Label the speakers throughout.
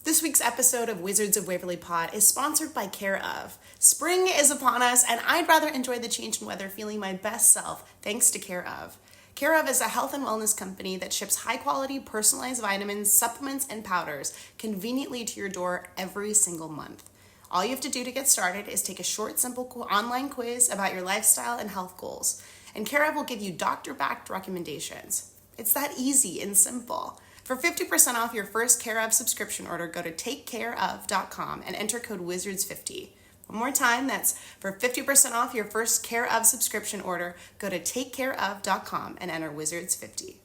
Speaker 1: This week's episode of Wizards of Waverly Pod is sponsored by Care Of. Spring is upon us, and I'd rather enjoy the change in weather feeling my best self thanks to Care Of. Care Of is a health and wellness company that ships high-quality, personalized vitamins, supplements, and powders conveniently to your door every single month. All you have to do to get started is take a short, simple online quiz about your lifestyle and health goals, and Care Of will give you doctor-backed recommendations. It's that easy and simple. For 50% off your first Care Of subscription order, go to takecareof.com and enter code WIZARDS50. One more time, that's for 50% off your first Care Of subscription order, go to takecareof.com and enter WIZARDS50.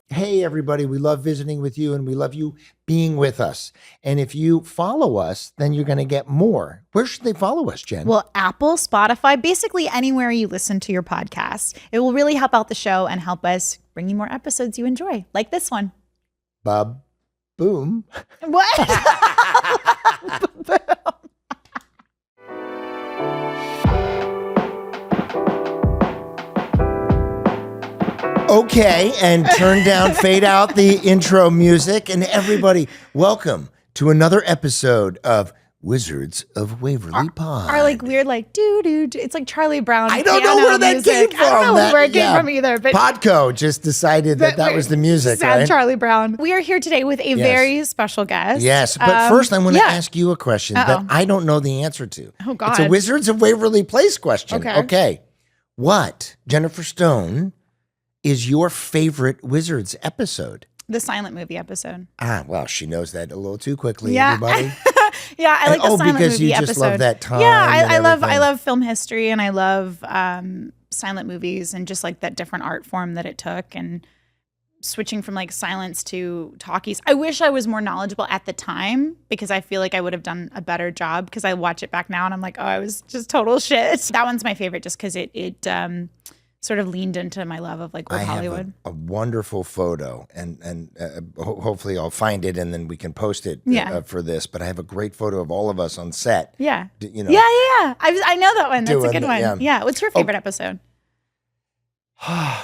Speaker 2: Hey, everybody, we love visiting with you and we love you being with us. And if you follow us, then you're going to get more. Where should they follow us, Jen?
Speaker 3: Well, Apple, Spotify, basically anywhere you listen to your podcast. It will really help out the show and help us bring you more episodes you enjoy, like this one.
Speaker 2: Bob, boom.
Speaker 3: What?
Speaker 2: Okay, and turn down, fade out the intro music. And everybody, welcome to another episode of Wizards of Waverly Pod.
Speaker 3: Our like weird like doo. It's like Charlie Brown.
Speaker 2: I don't know where that
Speaker 3: music.
Speaker 2: came from.
Speaker 3: I don't know where it came from either. But
Speaker 2: Podco just decided that was the music,
Speaker 3: sad
Speaker 2: right?
Speaker 3: Charlie Brown. We are here today with a very special guest.
Speaker 2: Yes, but first I want to ask you a question that I don't know the answer to.
Speaker 3: Oh, God.
Speaker 2: It's a Wizards of Waverly Place question.
Speaker 3: Okay.
Speaker 2: What, Jennifer Stone, is your favorite Wizards episode?
Speaker 3: The silent movie episode.
Speaker 2: Well, she knows that a little too quickly,
Speaker 3: Yeah.
Speaker 2: everybody.
Speaker 3: Yeah, I like the silent
Speaker 2: because
Speaker 3: movie
Speaker 2: you
Speaker 3: episode.
Speaker 2: just love that time.
Speaker 3: Yeah,
Speaker 2: and
Speaker 3: I
Speaker 2: everything.
Speaker 3: love film history, and I love silent movies and just like that different art form that it took, and switching from like silence to talkies. I wish I was more knowledgeable at the time because I feel like I would have done a better job, because I watch it back now and I'm like, oh, I was just total shit. That one's my favorite just because it sort of leaned into my love of like old Hollywood.
Speaker 2: I have a wonderful photo, and hopefully I'll find it and then we can post it for this. But I have a great photo of all of us on set.
Speaker 3: Yeah.
Speaker 2: You know.
Speaker 3: Yeah. I know that one. That's a good one. Yeah. What's your favorite episode?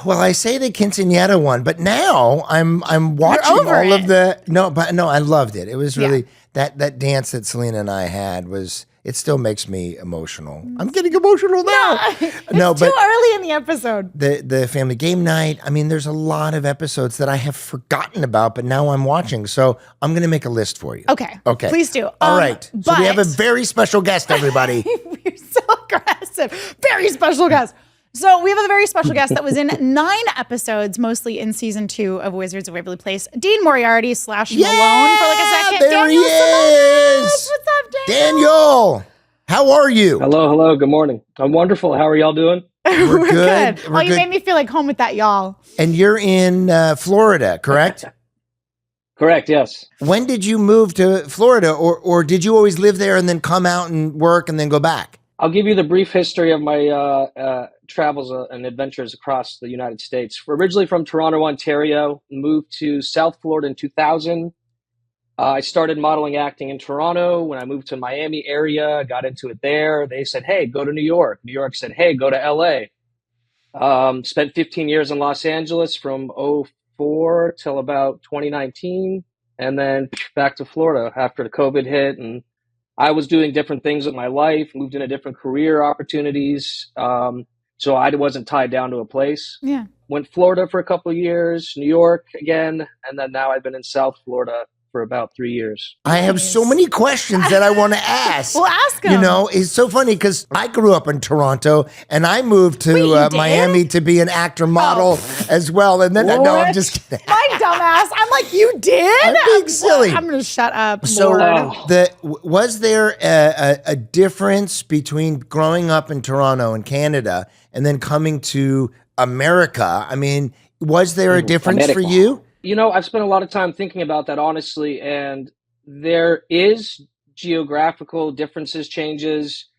Speaker 2: Well, I say the quinceañera one, but now I'm watching all of the I loved it. It was really that dance that Selena and I had was. It still makes me emotional. I'm getting emotional now.
Speaker 3: It's too early in the episode.
Speaker 2: The family game night. I mean, there's a lot of episodes that I have forgotten about, but now I'm watching. So I'm going to make a list for you.
Speaker 3: Okay. Please do.
Speaker 2: All right. So we have a very special guest, everybody.
Speaker 3: We're so aggressive. Very special guest. So we have a very special guest that was in 9 episodes, mostly in season 2 of Wizards of Waverly Place. Dean Moriarty / Malone for like a second.
Speaker 2: There he is.
Speaker 3: What's up, Daniel?
Speaker 2: Daniel, how are you?
Speaker 4: Hello. Good morning. I'm wonderful. How are y'all doing?
Speaker 2: We're good.
Speaker 3: You made me feel like home with that, y'all.
Speaker 2: And you're in Florida, correct?
Speaker 4: Correct, yes.
Speaker 2: When did you move to Florida, or did you always live there and then come out and work and then go back?
Speaker 4: I'll give you the brief history of my travels and adventures across the United States. We're originally from Toronto, Ontario, moved to South Florida in 2000. I started modeling acting in Toronto. When I moved to Miami area, got into it there. They said, hey, go to New York. New York said, hey, go to LA. Spent 15 years in Los Angeles from 2004 till about 2019. And then back to Florida after the COVID hit. And I was doing different things with my life, moved into different career opportunities. So I wasn't tied down to a place.
Speaker 3: Yeah.
Speaker 4: Went Florida for a couple of years, New York again. And then now I've been in South Florida for about 3 years.
Speaker 2: I have so many questions that I want to ask.
Speaker 3: Well, ask them.
Speaker 2: You know, it's so funny because I grew up in Toronto and I moved to Miami to be an actor model as well. And then, no, I'm just kidding.
Speaker 3: My dumbass. I'm like, you did?
Speaker 2: I'm being silly.
Speaker 3: I'm going to shut up.
Speaker 2: So
Speaker 3: Lord.
Speaker 2: was there a difference between growing up in Toronto and Canada and then coming to America? I mean, was there a difference for you?
Speaker 4: You know, I've spent a lot of time thinking about that, honestly, and there is geographical differences, changes,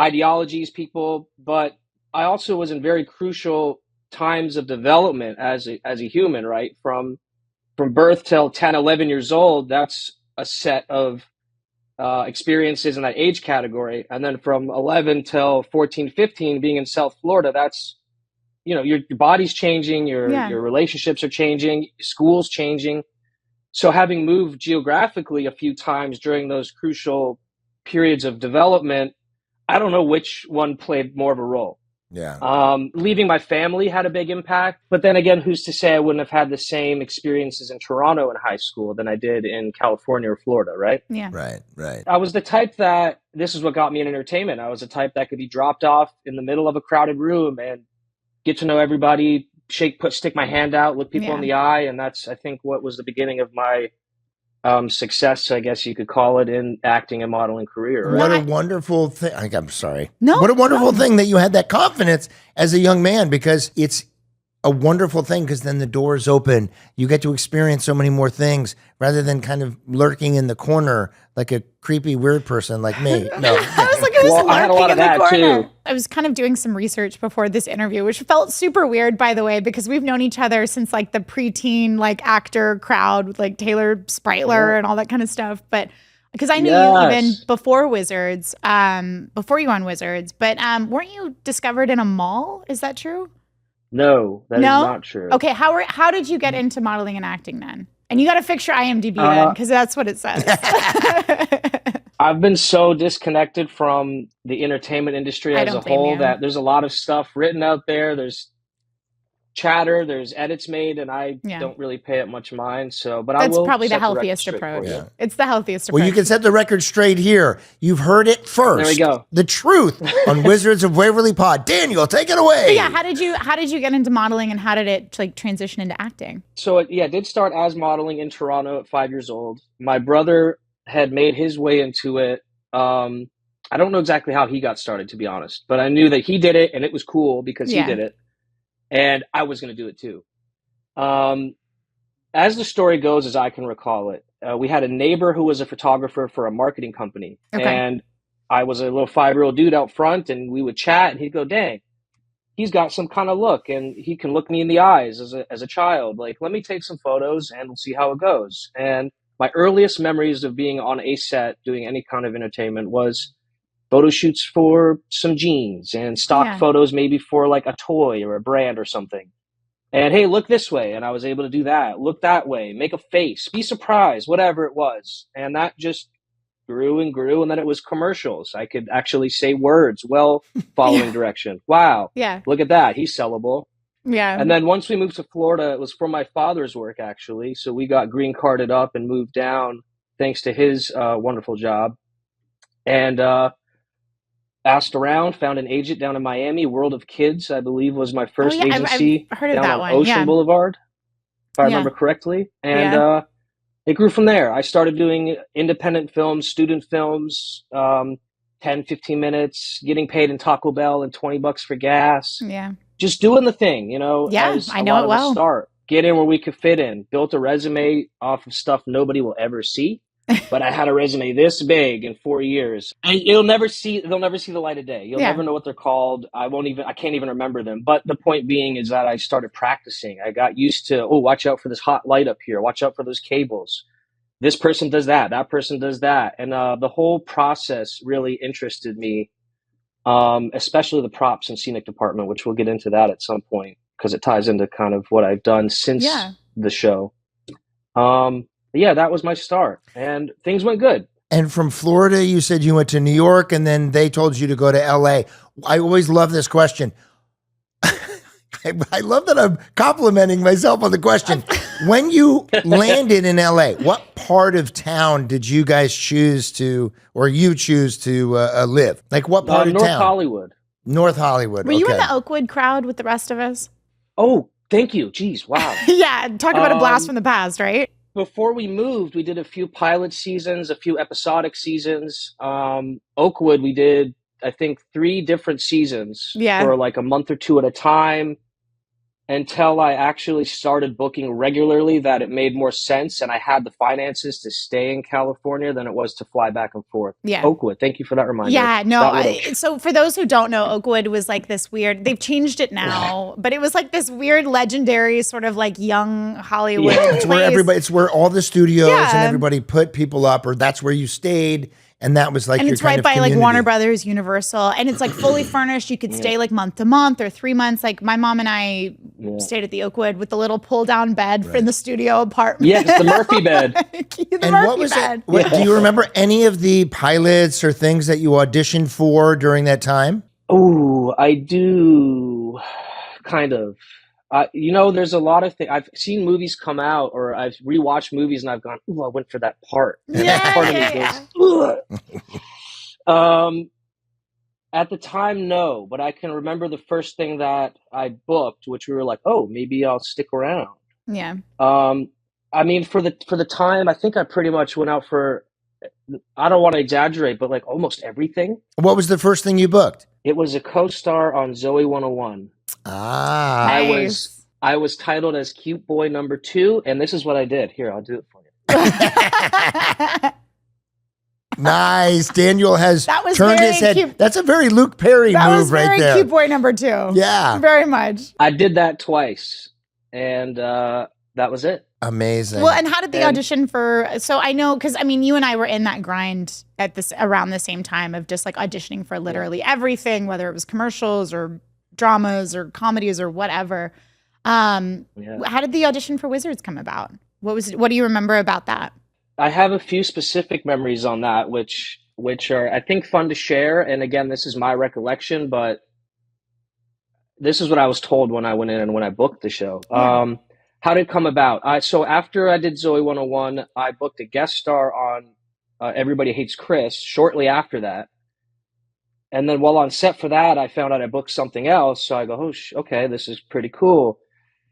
Speaker 4: ideologies, people, but I also was in very crucial times of development as a human, right? From birth till 10, 11 years old, that's a set of experiences in that age category. And then from 11 till 14, 15, being in South Florida, that's, you know, your body's changing, your relationships are changing, school's changing. So having moved geographically a few times during those crucial periods of development, I don't know which one played more of a role.
Speaker 2: Yeah.
Speaker 4: Leaving my family had a big impact. But then again, who's to say I wouldn't have had the same experiences in Toronto in high school than I did in California or Florida, right?
Speaker 3: Yeah.
Speaker 2: Right.
Speaker 4: I was the type that, this is what got me in entertainment. I was the type that could be dropped off in the middle of a crowded room and get to know everybody, stick my hand out, look people in the eye. And that's, I think, what was the beginning of my success, I guess you could call it, in acting and modeling career. Right?
Speaker 2: What a wonderful thing. I'm sorry.
Speaker 3: No.
Speaker 2: What a wonderful thing that you had that confidence as a young man, because it's a wonderful thing, because then the doors open. You get to experience so many more things rather than kind of lurking in the corner like a creepy, weird person like me. No.
Speaker 3: I was like, I was
Speaker 4: I had a
Speaker 3: lurking
Speaker 4: lot
Speaker 3: in
Speaker 4: of
Speaker 3: the
Speaker 4: that
Speaker 3: corner.
Speaker 4: too.
Speaker 3: I was kind of doing some research before this interview, which felt super weird, by the way, because we've known each other since like the preteen like actor crowd with like Taylor Spritler and all that kind of stuff. But because I knew you even before Wizards, before you on Wizards. But weren't you discovered in a mall? Is that true?
Speaker 4: No, that is not true.
Speaker 3: Okay, how did you get into modeling and acting then? And you got to fix your IMDb then, because that's what it says.
Speaker 4: I've been so disconnected from the entertainment industry as a whole that there's a lot of stuff written out there. There's chatter, there's edits made, and I don't really pay it much mind. So, but
Speaker 3: that's
Speaker 4: I will.
Speaker 3: Probably the healthiest approach.
Speaker 2: Yeah.
Speaker 3: It's the healthiest approach.
Speaker 2: Well, you can set the record straight here. You've heard it first.
Speaker 4: There we go.
Speaker 2: The truth on Wizards of Waverly Pod. Daniel, take it away.
Speaker 3: But yeah, how did you get into modeling, and how did it like transition into acting?
Speaker 4: So it did start as modeling in Toronto at 5 years old. My brother had made his way into it. I don't know exactly how he got started, to be honest, but I knew that he did it and it was cool because he did it. And I was going to do it too. As the story goes, as I can recall it, we had a neighbor who was a photographer for a marketing company. Okay. And I was a little 5-year-old dude out front, and we would chat, and he'd go, dang, he's got some kind of look, and he can look me in the eyes as a child. Like, let me take some photos and we'll see how it goes. And my earliest memories of being on a set doing any kind of entertainment was photo shoots for some jeans and stock photos, maybe for like a toy or a brand or something. And hey, look this way. And I was able to do that. Look that way. Make a face. Be surprised. Whatever it was. And that just grew and grew. And then it was commercials. I could actually say words following direction. Wow.
Speaker 3: Yeah.
Speaker 4: Look at that. He's sellable.
Speaker 3: Yeah.
Speaker 4: And then once we moved to Florida, it was for my father's work, actually. So we got green carded up and moved down thanks to his wonderful job. And asked around, found an agent down in Miami. World of Kids, I believe, was my first agency.
Speaker 3: I've heard of
Speaker 4: down
Speaker 3: that
Speaker 4: on
Speaker 3: one.
Speaker 4: Ocean Boulevard, if I remember correctly. And it grew from there. I started doing independent films, student films, 10, 15 minutes, getting paid in Taco Bell and $20 for gas.
Speaker 3: Yeah.
Speaker 4: Just doing the thing, you know.
Speaker 3: Yeah, I know it well.
Speaker 4: Start. Get in where we could fit in. Built a resume off of stuff nobody will ever see. But I had a resume this big in 4 years. And they'll never see the light of day. You'll never know what they're called. I can't even remember them. But the point being is that I started practicing. I got used to, watch out for this hot light up here. Watch out for those cables. This person does that. That person does that. And the whole process really interested me, especially the props and scenic department, which we'll get into that at some point because it ties into kind of what I've done since the show. Yeah, that was my start, and things went good.
Speaker 2: And from Florida, you said you went to New York, and then they told you to go to LA. I always love this question. I love that I'm complimenting myself on the question. When you landed in LA, what part of town did you guys choose to live? Like what part of
Speaker 4: North
Speaker 2: town?
Speaker 4: Hollywood.
Speaker 2: North Hollywood.
Speaker 3: Were you in the Oakwood crowd with the rest of us?
Speaker 4: Oh, thank you. Jeez, wow.
Speaker 3: Yeah, talk about a blast from the past, right?
Speaker 4: Before we moved, we did a few pilot seasons, a few episodic seasons. Oakwood, we did, I think, 3 different seasons for like a month or 2 at a time until I actually started booking regularly, that it made more sense and I had the finances to stay in California than it was to fly back and forth. Yeah. Oakwood, thank you for that reminder.
Speaker 3: Yeah, no. So for those who don't know, Oakwood was like this weird, they've changed it now, but it was like this weird legendary sort of like young Hollywood place.
Speaker 2: It's where all the studios and everybody put people up, or that's where you stayed. And that was like
Speaker 3: and
Speaker 2: your
Speaker 3: it's
Speaker 2: kind
Speaker 3: right
Speaker 2: of
Speaker 3: by
Speaker 2: community.
Speaker 3: like Warner Brothers, Universal, and it's like fully furnished. You could stay like month to month or 3 months. Like my mom and I stayed at the Oakwood with the little pull down bed for the studio apartment.
Speaker 4: Yes, the Murphy bed.
Speaker 2: What was it? What, do you remember any of the pilots or things that you auditioned for during that time?
Speaker 4: Oh, I do, kind of. There's a lot of things. I've seen movies come out, or I've rewatched movies, and I've gone, "Ooh, I went for that part." And part of me goes, "Ugh." At the time, no, but I can remember the first thing that I booked, which we were like, "Oh, maybe I'll stick around."
Speaker 3: Yeah.
Speaker 4: I mean, for the time, I think I pretty much went out for, I don't want to exaggerate, but like almost everything.
Speaker 2: What was the first thing you booked?
Speaker 4: It was a co-star on Zoe 101.
Speaker 2: Ah.
Speaker 3: Nice.
Speaker 4: I was titled as cute boy number 2, and this is what I did. Here, I'll do it for you.
Speaker 2: Nice. Daniel has turned his head.
Speaker 3: Cute.
Speaker 2: That's a very Luke Perry move right there.
Speaker 3: That was very cute boy number 2.
Speaker 2: Yeah.
Speaker 3: Very much.
Speaker 4: I did that twice, and that was it.
Speaker 2: Amazing.
Speaker 3: Well, and how did the audition for? So I know, because I mean, you and I were in that grind around the same time of just like auditioning for literally everything, whether it was commercials or dramas or comedies or whatever. How did the audition for Wizards come about? What do you remember about that?
Speaker 4: I have a few specific memories on that, which are, I think, fun to share. And again, this is my recollection, but this is what I was told when I went in and when I booked the show. Yeah. How did it come about? So after I did Zoe 101, I booked a guest star on Everybody Hates Chris shortly after that. And then while on set for that, I found out I booked something else. So I go, oh, okay, this is pretty cool.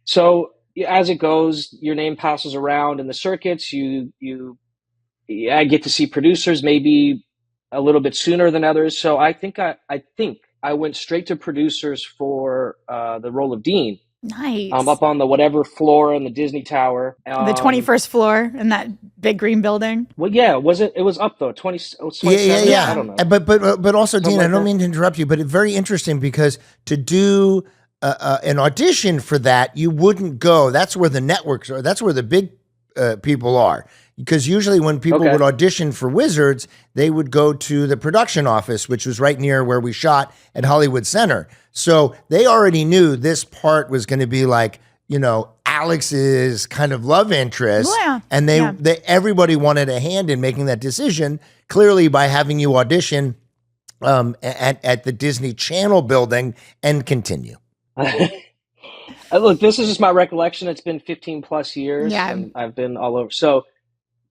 Speaker 4: So as it goes, your name passes around in the circuits. I get to see producers maybe a little bit sooner than others. So I think I went straight to producers for the role of Dean.
Speaker 3: Nice.
Speaker 4: Up on the whatever floor in the Disney Tower.
Speaker 3: The 21st floor in that big green building.
Speaker 4: Well, yeah, was it? It was up though. 27.
Speaker 2: Yeah.
Speaker 4: I don't know.
Speaker 2: But also,
Speaker 4: Something
Speaker 2: Dean,
Speaker 4: like
Speaker 2: I don't
Speaker 4: that.
Speaker 2: mean to interrupt you, but it's very interesting because to do an audition for that, you wouldn't go. That's where the networks are. That's where the big people are. Because usually when people would audition for Wizards, they would go to the production office, which was right near where we shot at Hollywood Center. So they already knew this part was going to be like, Alex's kind of love interest.
Speaker 3: Yeah.
Speaker 2: And everybody wanted a hand in making that decision, clearly by having you audition at the Disney Channel building and continue.
Speaker 4: Look, this is just my recollection. It's been 15 plus years and I've been all over. So,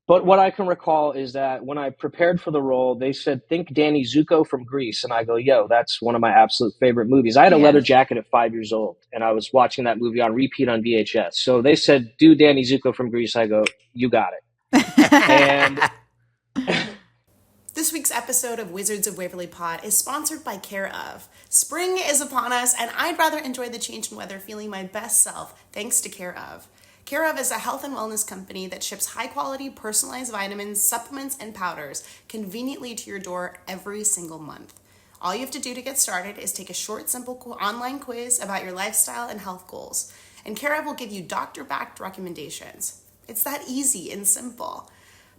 Speaker 4: but what I can recall is that when I prepared for the role, they said, think Danny Zuko from Grease. And I go, yo, that's one of my absolute favorite movies. I had a leather jacket at 5 years old and I was watching that movie on repeat on VHS. So they said, do Danny Zuko from Grease. I go, you got it. And
Speaker 1: this week's episode of Wizards of Waverly Pod is sponsored by Care Of. Spring is upon us, and I'd rather enjoy the change in weather feeling my best self thanks to Care Of. Care Of is a health and wellness company that ships high-quality personalized vitamins, supplements, and powders conveniently to your door every single month. All you have to do to get started is take a short, simple online quiz about your lifestyle and health goals, and Care Of will give you doctor-backed recommendations. It's that easy and simple.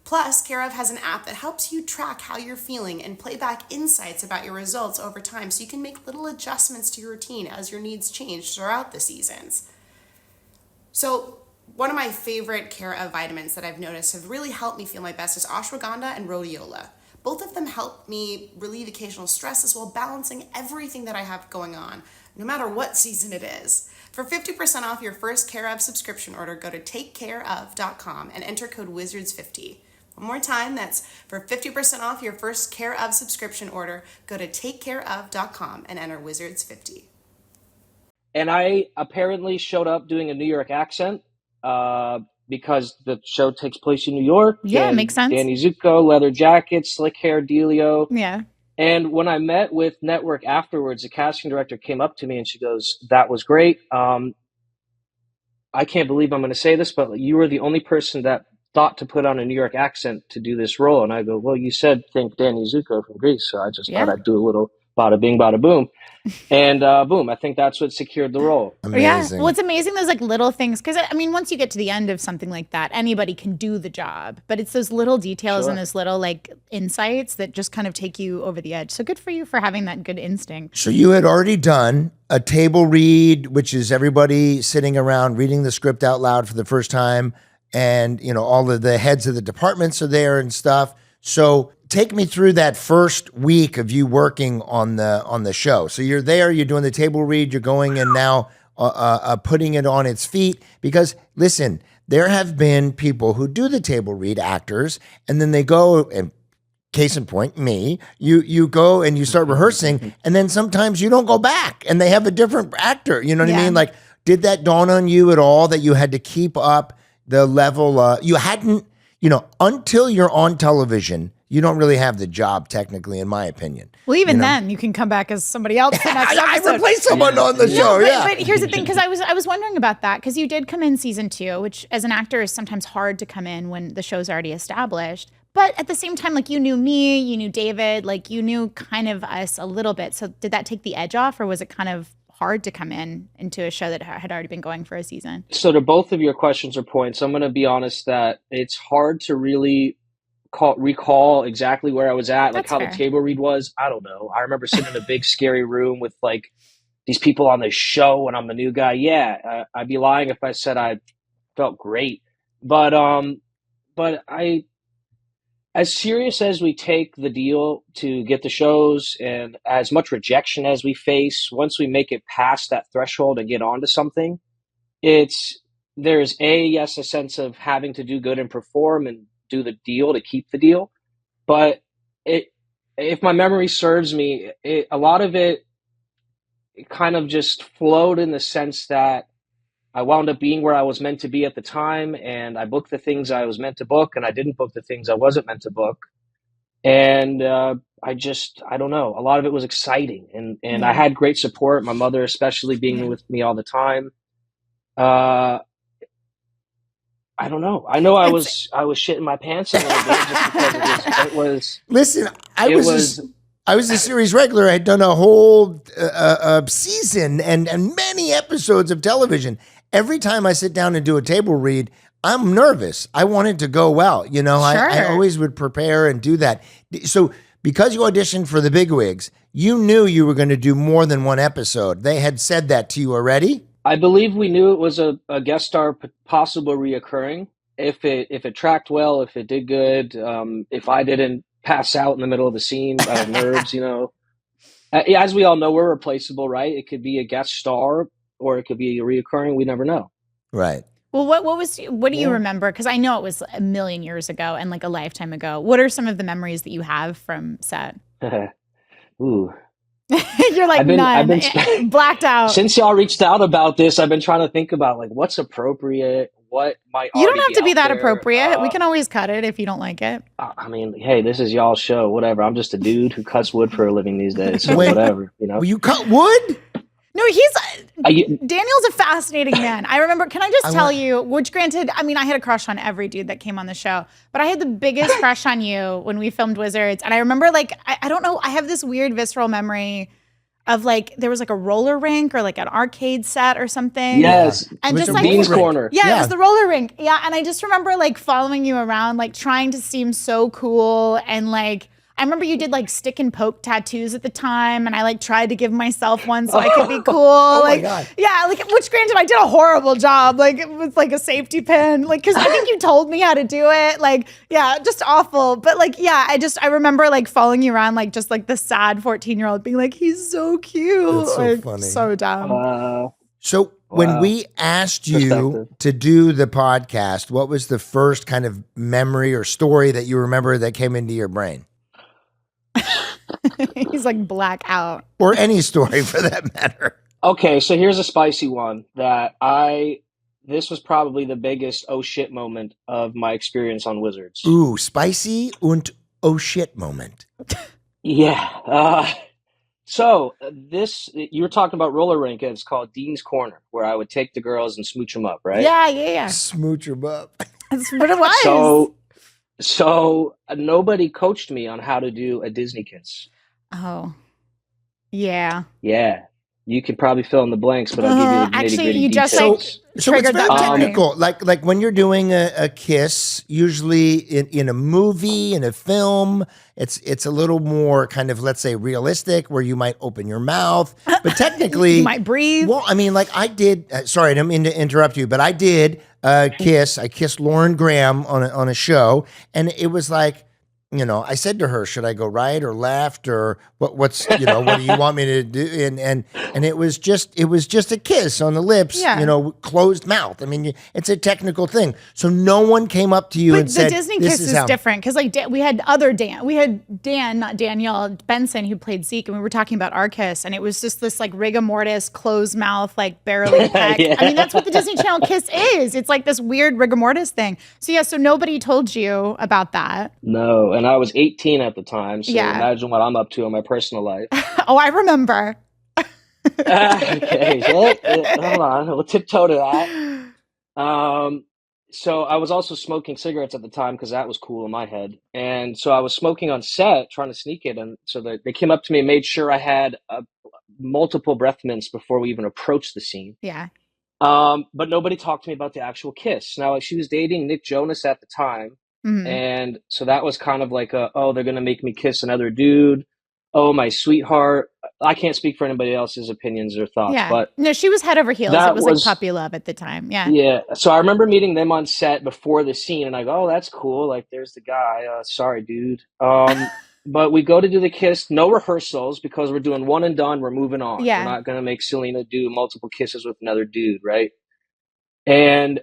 Speaker 1: Plus, Care Of has an app that helps you track how you're feeling and play back insights about your results over time so you can make little adjustments to your routine as your needs change throughout the seasons. So, one of my favorite Care Of vitamins that I've noticed have really helped me feel my best is ashwagandha and rhodiola. Both of them help me relieve occasional stresses while balancing everything that I have going on, no matter what season it is. For 50% off your first Care Of subscription order, go to takecareof.com and enter code WIZARDS50. One more time, that's for 50% off your first Care Of subscription order, go to takecareof.com and enter WIZARDS50.
Speaker 4: And I apparently showed up doing a New York accent because the show takes place in New York.
Speaker 3: Yeah, makes sense.
Speaker 4: Danny Zuko, leather jacket, slick hair, dealio.
Speaker 3: Yeah.
Speaker 4: And when I met with Network afterwards, the casting director came up to me and she goes, that was great. I can't believe I'm going to say this, but you were the only person that thought to put on a New York accent to do this role. And I go, well, you said think Danny Zuko from Greece. So I just thought I'd do a little bada bing, bada boom. And boom, I think that's what secured the role.
Speaker 2: Amazing.
Speaker 3: Yeah. Well, it's amazing those like little things. Because I mean, once you get to the end of something like that, anybody can do the job. But it's those little details and those little like insights that just kind of take you over the edge. So good for you for having that good instinct.
Speaker 2: So you had already done a table read, which is everybody sitting around reading the script out loud for the first time. And, you know, all of the heads of the departments are there and stuff. So take me through that first week of you working on the show. So you're there, you're doing the table read, you're going and now putting it on its feet. Because listen, there have been people who do the table read, actors, and then they go and case in point, me, you go and you start rehearsing, and then sometimes you don't go back and they have a different actor. You know what I mean? Like, did that dawn on you at all that you had to keep up the level? You hadn't, you know, until you're on television, you don't really have the job technically, in my opinion.
Speaker 3: Well, even then, you can come back as somebody else the next episode.
Speaker 2: I replaced someone on the show,
Speaker 3: But here's the thing, because I was wondering about that, because you did come in season 2, which as an actor is sometimes hard to come in when the show's already established. But at the same time, like, you knew me, you knew David, like, you knew kind of us a little bit. So did that take the edge off, or was it kind of hard to come in into a show that had already been going for a season?
Speaker 4: So to both of your questions or points, I'm going to be honest that it's hard to really recall exactly where I was at, like how the table read was. I don't know. I remember sitting in a big scary room with like these people on the show and I'm the new guy. Yeah, I'd be lying if I said I felt great. But I, as serious as we take the deal to get the shows and as much rejection as we face, once we make it past that threshold and get onto something, there's a sense of having to do good and perform and do the deal to keep the deal. But if my memory serves me, a lot of it kind of just flowed in the sense that I wound up being where I was meant to be at the time, and I booked the things I was meant to book, and I didn't book the things I wasn't meant to book. And I don't know. A lot of it was exciting, and I had great support. My mother, especially, being with me all the time. I don't know. I know I was shitting my pants a little bit just because it was.
Speaker 2: Listen, I was a series regular. I had done a whole season and many episodes of television. Every time I sit down and do a table read, I'm nervous. I want it to go well. You know, I always would prepare and do that. So because you auditioned for the bigwigs, you knew you were going to do more than one episode. They had said that to you already?
Speaker 4: I believe we knew it was a guest star, possible reoccurring. If it tracked well, if it did good, if I didn't pass out in the middle of the scene out of nerves, you know. As we all know, we're replaceable, right? It could be a guest star or it could be a reoccurring. We never know.
Speaker 2: Right.
Speaker 3: Well, what do you remember? Because I know it was a million years ago and like a lifetime ago. What are some of the memories that you have from set?
Speaker 4: Ooh.
Speaker 3: You're like, I've been blacked out.
Speaker 4: Since y'all reached out about this, I've been trying to think about like what's appropriate, what might
Speaker 3: You don't have to be that
Speaker 4: there.
Speaker 3: appropriate. We can always cut it if you don't like it.
Speaker 4: I mean, hey, this is y'all's show. Whatever. I'm just a dude who cuts wood for a living these days. So whatever, you know.
Speaker 2: Will you cut wood?
Speaker 3: No, Daniel's a fascinating man. I remember, can I just tell you, which granted, I mean, I had a crush on every dude that came on the show, but I had the biggest crush on you when we filmed Wizards. And I remember like, I don't know, I have this weird visceral memory of like, there was like a roller rink or like an arcade set or something.
Speaker 4: Yes.
Speaker 3: And just like
Speaker 4: Dean's Corner.
Speaker 3: Yeah, it was the roller rink. Yeah. And I just remember like following you around, like trying to seem so cool. And like, I remember you did like stick and poke tattoos at the time, and I like tried to give myself one so I could be cool.
Speaker 2: My God.
Speaker 3: Yeah, like which granted I did a horrible job. Like it was like a safety pin, like because I think you told me how to do it. Like yeah, just awful. But like yeah, I remember like following you around like just like the sad 14-year-old being like he's so cute.
Speaker 2: That's so
Speaker 3: like,
Speaker 2: funny.
Speaker 3: So dumb.
Speaker 2: So when we asked you to do the podcast, what was the first kind of memory or story that you remember that came into your brain?
Speaker 3: He's like black out.
Speaker 2: Or any story for that matter.
Speaker 4: Okay, so here's a spicy one that this was probably the biggest oh shit moment of my experience on Wizards.
Speaker 2: Ooh, spicy und oh shit moment.
Speaker 4: Yeah. So you were talking about roller rink, and it's called Dean's Corner, where I would take the girls and smooch them up, right?
Speaker 3: Yeah.
Speaker 2: Smooch them up.
Speaker 3: That's what it was.
Speaker 4: So nobody coached me on how to do a Disney kiss.
Speaker 3: Oh. Yeah.
Speaker 4: Yeah. You could probably fill in the blanks, but I'll give you the
Speaker 3: Actually,
Speaker 4: nitty-gritty
Speaker 3: you just
Speaker 4: details.
Speaker 2: So it's
Speaker 3: triggered
Speaker 2: very
Speaker 3: that memory.
Speaker 2: technical. Like when you're doing a kiss, usually in a movie, in a film, it's a little more kind of, let's say, realistic, where you might open your mouth, but technically
Speaker 3: You might breathe.
Speaker 2: Well, I mean, like I did. Sorry, I didn't mean to interrupt you, but I did kiss. I kissed Lauren Graham on a show, and it was like, you know, I said to her, "Should I go right or left, or what's what do you want me to do?" And it was just a kiss on the lips,
Speaker 3: Yeah.
Speaker 2: you know, closed mouth. I mean, it's a technical thing. So no one came up to you
Speaker 3: But
Speaker 2: and
Speaker 3: the
Speaker 2: said,
Speaker 3: Disney
Speaker 2: "This
Speaker 3: kiss
Speaker 2: is
Speaker 3: is
Speaker 2: how."
Speaker 3: different because like we had other Dan, not Danielle Benson, who played Zeke, and we were talking about our kiss, and it was just this like rigor mortis, closed mouth, like barely peck.
Speaker 4: Yeah.
Speaker 3: I mean, that's what the Disney Channel kiss is. It's like this weird rigor mortis thing. So yeah, so nobody told you about that.
Speaker 4: No, and I was 18 at the time, so
Speaker 3: Yeah.
Speaker 4: imagine what I'm up to in my personal life.
Speaker 3: Oh, I remember.
Speaker 4: Okay, so hold on, we'll tiptoe to that. So I was also smoking cigarettes at the time because that was cool in my head, and so I was smoking on set, trying to sneak it, and so they came up to me and made sure I had multiple breath mints before we even approached the scene.
Speaker 3: Yeah.
Speaker 4: But nobody talked to me about the actual kiss. Now, she was dating Nick Jonas at the time.
Speaker 3: Mhm.
Speaker 4: And so that was kind of like oh, they're going to make me kiss another dude. Oh, my sweetheart. I can't speak for anybody else's opinions or thoughts,
Speaker 3: Yeah.
Speaker 4: but
Speaker 3: No, she was head over heels.
Speaker 4: that
Speaker 3: It was
Speaker 4: was-
Speaker 3: like puppy love at the time. Yeah.
Speaker 4: yeah. So I remember meeting them on set before the scene, and I go, oh, that's cool. Like, there's the guy. Sorry, dude. But we go to do the kiss, no rehearsals, because we're doing one and done. We're moving on.
Speaker 3: Yeah.
Speaker 4: We're not going to make Selena do multiple kisses with another dude, right? And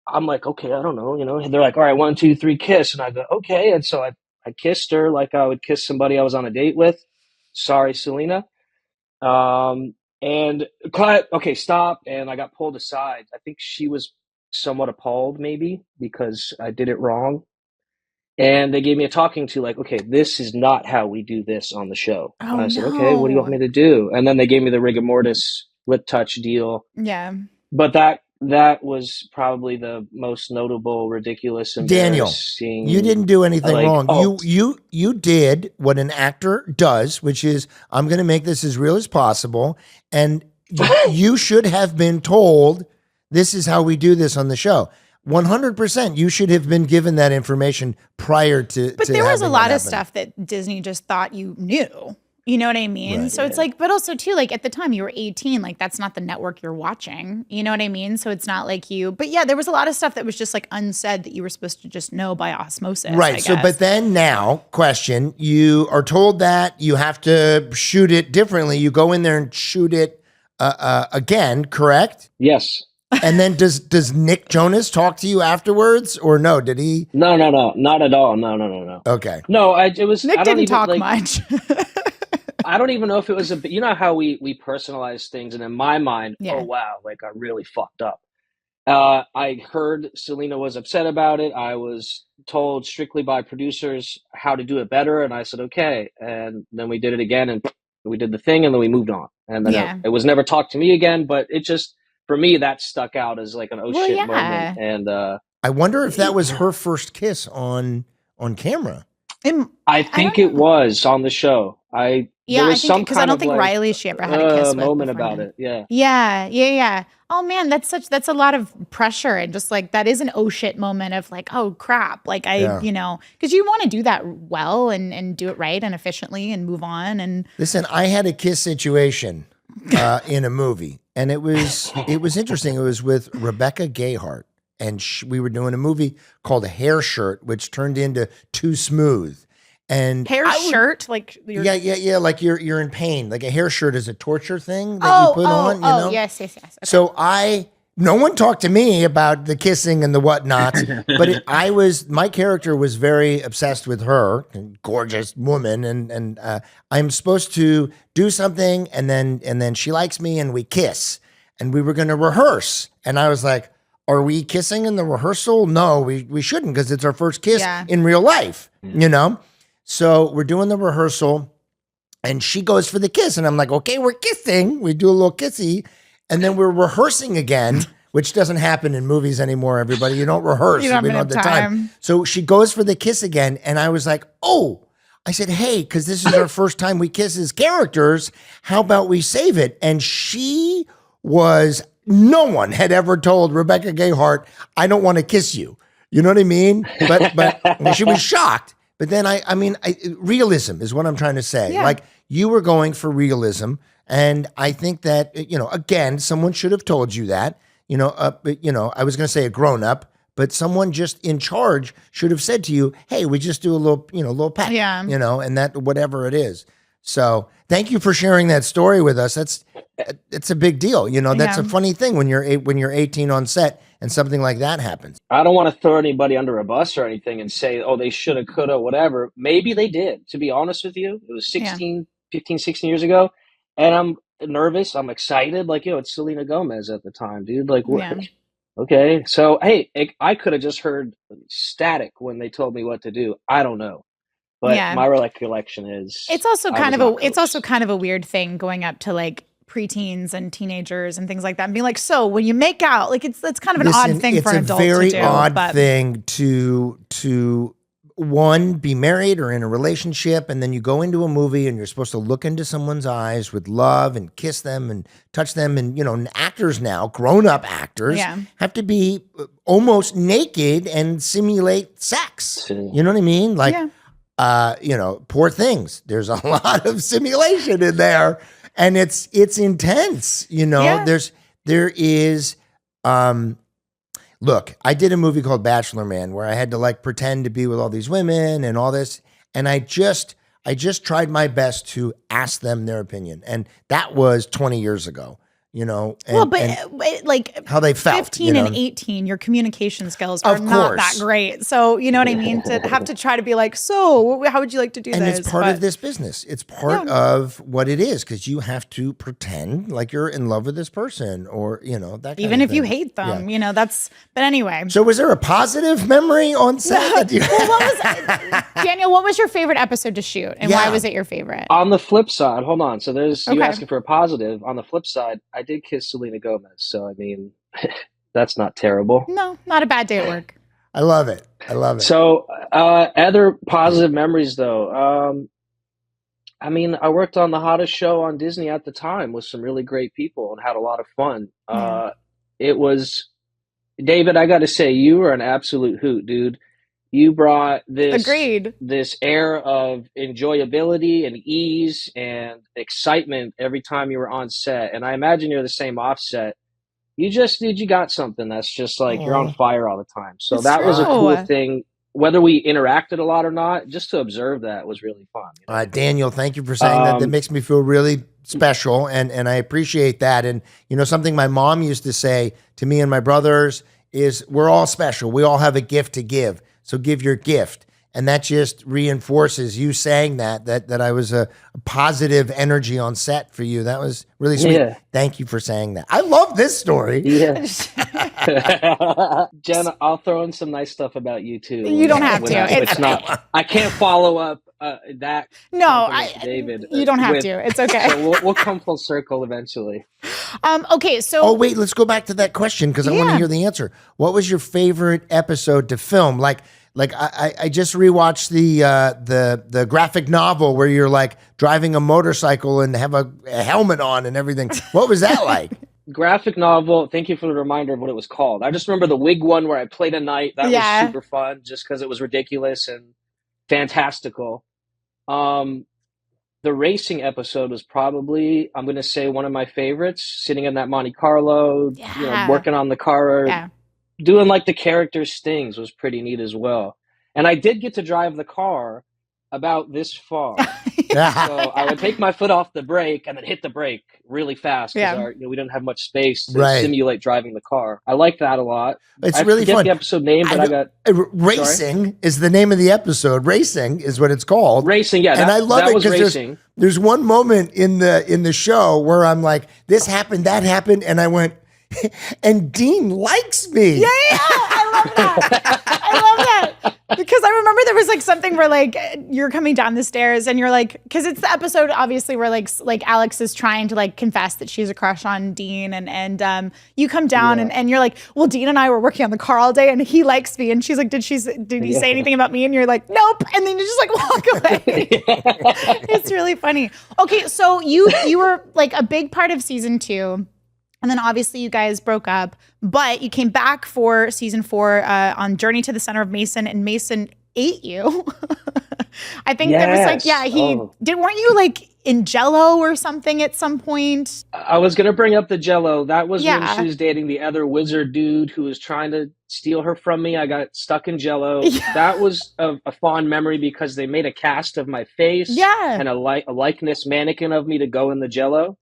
Speaker 4: I'm like, okay, I don't know, you know. And they're like, all right, 1, 2, 3, kiss. And I go, okay. And so I kissed her like I would kiss somebody I was on a date with. Sorry, Selena. And cut. Okay, stop. And I got pulled aside. I think she was somewhat appalled, maybe, because I did it wrong. And they gave me a talking to, like, okay, this is not how we do this on the show.
Speaker 3: Oh,
Speaker 4: and I said, okay, what do you want me to do? And then they gave me the rigor mortis lip touch deal.
Speaker 3: Yeah.
Speaker 4: But that was probably the most notable, ridiculous,
Speaker 2: Daniel,
Speaker 4: embarrassing.
Speaker 2: you didn't do anything
Speaker 4: like,
Speaker 2: wrong.
Speaker 4: oh.
Speaker 2: You did what an actor does, which is, I'm going to make this as real as possible, and you should have been told this is how we do this on the show. 100%. You should have been given that information prior to.
Speaker 3: But
Speaker 2: to
Speaker 3: there was a
Speaker 2: having
Speaker 3: lot
Speaker 2: that
Speaker 3: of
Speaker 2: happen.
Speaker 3: stuff that Disney just thought you knew. You know what I mean?
Speaker 2: Right,
Speaker 3: So it's like, but also too, like at the time you were 18, like that's not the network you're watching. You know what I mean? So it's not like you, but yeah, there was a lot of stuff that was just like unsaid that you were supposed to just know by osmosis.
Speaker 2: Right.
Speaker 3: I
Speaker 2: So,
Speaker 3: guess.
Speaker 2: but then now, question, you are told that you have to shoot it differently. You go in there and shoot it again, correct?
Speaker 4: Yes.
Speaker 2: And then does Nick Jonas talk to you afterwards, or no? Did he?
Speaker 4: No, not at all. No.
Speaker 2: Okay.
Speaker 4: No, it was.
Speaker 3: Nick
Speaker 4: I don't
Speaker 3: didn't
Speaker 4: even,
Speaker 3: talk
Speaker 4: like,
Speaker 3: much.
Speaker 4: I don't even know if it was you know how we personalize things, and in my mind,
Speaker 3: Yeah.
Speaker 4: oh wow, like I really fucked up. I heard Selena was upset about it. I was told strictly by producers how to do it better, and I said okay. And then we did it again, and we did the thing, and then we moved on. And then
Speaker 3: Yeah.
Speaker 4: it was never talked to me again. But it just, for me, that stuck out as like an oh
Speaker 3: Well,
Speaker 4: shit
Speaker 3: yeah.
Speaker 4: moment. And
Speaker 2: I wonder if that was her first kiss on camera.
Speaker 4: I think it was on the show.
Speaker 3: Yeah,
Speaker 4: there
Speaker 3: I
Speaker 4: was
Speaker 3: think
Speaker 4: some
Speaker 3: because I
Speaker 4: kind
Speaker 3: don't
Speaker 4: of,
Speaker 3: think
Speaker 4: like,
Speaker 3: Riley she ever had a kiss with
Speaker 4: moment
Speaker 3: before
Speaker 4: about
Speaker 3: then.
Speaker 4: it. Yeah.
Speaker 3: Yeah. Oh man, that's a lot of pressure, and just like that is an oh shit moment of like, oh crap, like
Speaker 2: Yeah.
Speaker 3: you know, because you want to do that well and do it right and efficiently and move on. And
Speaker 2: Listen, I had a kiss situation in a movie, and it was interesting. It was with Rebecca Gayheart, and we were doing a movie called Hair Shirt, which turned into Too Smooth. And
Speaker 3: hair shirt, like
Speaker 2: yeah, like you're in pain. Like a hair shirt is a torture thing that you put on. You know?
Speaker 3: Yes. Okay.
Speaker 2: So no one talked to me about the kissing and the whatnots, but my character was very obsessed with her, a gorgeous woman, and I'm supposed to do something, and then she likes me, and we kiss, and we were going to rehearse, and I was like, are we kissing in the rehearsal? No, we shouldn't, because it's our first kiss in real life, you know? So we're doing the rehearsal, and she goes for the kiss, and I'm like, okay, we're kissing. We do a little kissy, and then we're rehearsing again, which doesn't happen in movies anymore, everybody. You don't rehearse.
Speaker 3: You don't
Speaker 2: We
Speaker 3: have
Speaker 2: don't have the
Speaker 3: time.
Speaker 2: So she goes for the kiss again, and I was like, oh, I said, hey, because this is our first time we kiss as characters. How about we save it? And no one had ever told Rebecca Gayheart, I don't want to kiss you. You know what I mean? But she was shocked. But then realism is what I'm trying to say.
Speaker 3: Yeah.
Speaker 2: Like, you were going for realism. And I think that, again, someone should have told you that, I was going to say a grown up, but someone just in charge should have said to you, hey, we just do a little peck, and that whatever it is. So thank you for sharing that story with us. It's a big deal. That's a funny thing when you're 18 on set and something like that happens.
Speaker 4: I don't want to throw anybody under a bus or anything and say, oh, they shoulda, coulda, whatever. Maybe they did, to be honest with you. It was 15, 16 years ago. And I'm nervous. I'm excited. Like, it's Selena Gomez at the time, dude. Like, okay. So, hey, I could have just heard static when they told me what to do. I don't know. But my recollection is
Speaker 3: it's also kind of a weird thing going up to like preteens and teenagers and things like that and being like, so when you make out, like it's kind of an odd thing for an adult to do.
Speaker 2: It's a very odd thing to one, be married or in a relationship, and then you go into a movie and you're supposed to look into someone's eyes with love and kiss them and touch them. And, actors now, grown-up actors, have to be almost naked and simulate sex. You know what I mean? Like, poor things. There's a lot of simulation in there, and it's intense. There is. Look, I did a movie called Bachelor Man where I had to like pretend to be with all these women and all this. And I just tried my best to ask them their opinion. And that was 20 years ago, and
Speaker 3: like
Speaker 2: how they felt.
Speaker 3: 15 and 18, your communication skills are not that great. So, you know what I mean? To have to try to be like, so how would you like to do this?
Speaker 2: And it's part of this business. It's part of what it is, because you have to pretend like you're in love with this person or, that kind
Speaker 3: even
Speaker 2: of
Speaker 3: if
Speaker 2: thing.
Speaker 3: you hate them, but anyway.
Speaker 2: So was there a positive memory on set?
Speaker 3: Daniel, what was your favorite episode to shoot and why was it your favorite?
Speaker 4: On the flip side, hold on. So there's you asking for a positive. On the flip side, I did kiss Selena Gomez. So, I mean, that's not terrible.
Speaker 3: No, not a bad day at work.
Speaker 2: I love it.
Speaker 4: So other positive memories, though. I worked on the hottest show on Disney at the time with some really great people and had a lot of fun. It was, David, I got to say, you were an absolute hoot, dude. You brought this air of enjoyability and ease and excitement every time you were on set. And I imagine you're the same offset. You got something that's just like you're on fire all the time. So that was a cool thing. Whether we interacted a lot or not, just to observe that was really fun.
Speaker 2: Daniel, thank you for saying that. That makes me feel really special, and I appreciate that. And something my mom used to say to me and my brothers is, we're all special. We all have a gift to give. So give your gift. And that just reinforces you saying that I was a positive energy on set for you. That was really sweet. Yeah. Thank you for saying that. I love this story.
Speaker 4: Yeah. Jen, I'll throw in some nice stuff about you too.
Speaker 3: You don't have to.
Speaker 4: It's not. I can't follow up that.
Speaker 3: No,
Speaker 4: David.
Speaker 3: You don't have to. It's okay.
Speaker 4: So we'll come full circle eventually.
Speaker 3: Okay, so.
Speaker 2: Oh wait, let's go back to that question because I want to hear the answer. What was your favorite episode to film? Like I just rewatched the graphic novel where you're like driving a motorcycle and have a helmet on and everything. What was that like?
Speaker 4: Graphic novel. Thank you for the reminder of what it was called. I just remember the wig one where I played a knight. That was super fun just because it was ridiculous and fantastical. The racing episode was probably, I'm going to say, one of my favorites. Sitting in that Monte Carlo, working on the car, doing like the characters' things was pretty neat as well. And I did get to drive the car about this far. So I would take my foot off the brake and then hit the brake really fast because we didn't have much space to simulate driving the car. I like that a lot.
Speaker 2: It's really fun.
Speaker 4: The episode name, but
Speaker 2: Racing is the name of the episode. Racing is what it's called.
Speaker 4: Racing, yeah.
Speaker 2: And I love it because there's one moment in the show where I'm like, this happened, that happened, and I went, and Dean likes me.
Speaker 3: Yeah, I love that. I love that. Because I remember there was like something where like you're coming down the stairs and you're like, because it's the episode obviously where like Alex is trying to like confess that she's a crush on Dean, and you come down and you're like, well, Dean and I were working on the car all day and he likes me, and she's like, did he say anything about me? And you're like, nope, and then you just like walk away. It's really funny. Okay, so you were like a big part of season 2. And then obviously you guys broke up, but you came back for season 4 on Journey to the Center of Mason, and Mason ate you. I think there was like, weren't you like in Jello or something at some point?
Speaker 4: I was going to bring up the Jello. That was when she was dating the other wizard dude who was trying to steal her from me. I got stuck in Jello. Yeah. That was a fond memory because they made a cast of my face and a likeness mannequin of me to go in the Jello.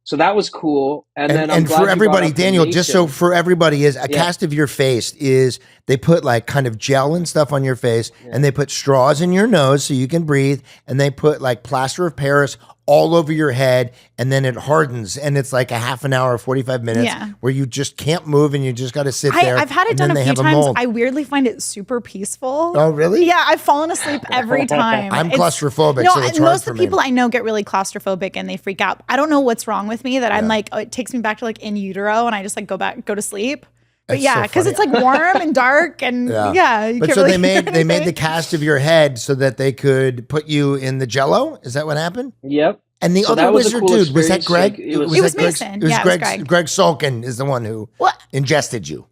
Speaker 4: So that was cool. And
Speaker 2: for everybody, Daniel, just so for everybody, is a cast of your face is they put like kind of gel and stuff on your face, and they put straws in your nose so you can breathe, and they put like plaster of Paris all over your head, and then it hardens, and it's like a half an hour, 45 minutes where you just can't move and you just got to sit there.
Speaker 3: I've had it done a few times. I weirdly find it super peaceful.
Speaker 2: Oh, really?
Speaker 3: Yeah, I've fallen asleep every time.
Speaker 2: I'm claustrophobic, so it's hard
Speaker 3: most
Speaker 2: for
Speaker 3: of
Speaker 2: me.
Speaker 3: the people I know get really claustrophobic and they freak out. I don't know what's wrong with me that I'm like, it takes me back to like in utero, and I just like go to sleep. But because it's like warm and dark, and
Speaker 2: But so they made the cast of your head so that they could put you in the Jello. Is that what happened?
Speaker 4: Yep.
Speaker 2: And the other wizard dude, was that Greg?
Speaker 4: Like,
Speaker 3: it was Mason.
Speaker 2: It was Greg. Greg Sulkin is the one who ingested you.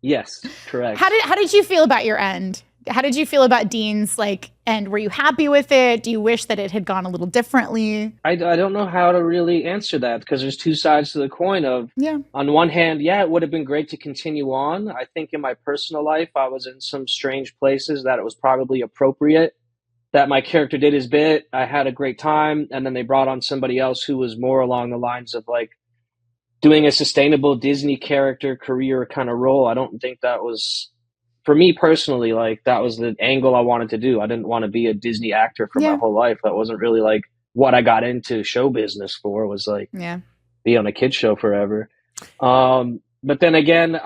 Speaker 4: Yes, correct.
Speaker 3: How did you feel about your end? How did you feel about Dean's like end? Were you happy with it? Do you wish that it had gone a little differently?
Speaker 4: I don't know how to really answer that, because there's two sides to the coin of, on one hand, it would have been great to continue on. I think in my personal life, I was in some strange places that it was probably appropriate that my character did his bit. I had a great time. And then they brought on somebody else who was more along the lines of like doing a sustainable Disney character career kind of role. I don't think that was, for me personally, like that was the angle I wanted to do. I didn't want to be a Disney actor for my whole life. That wasn't really like what I got into show business for, was like be on a kid show forever. But then again,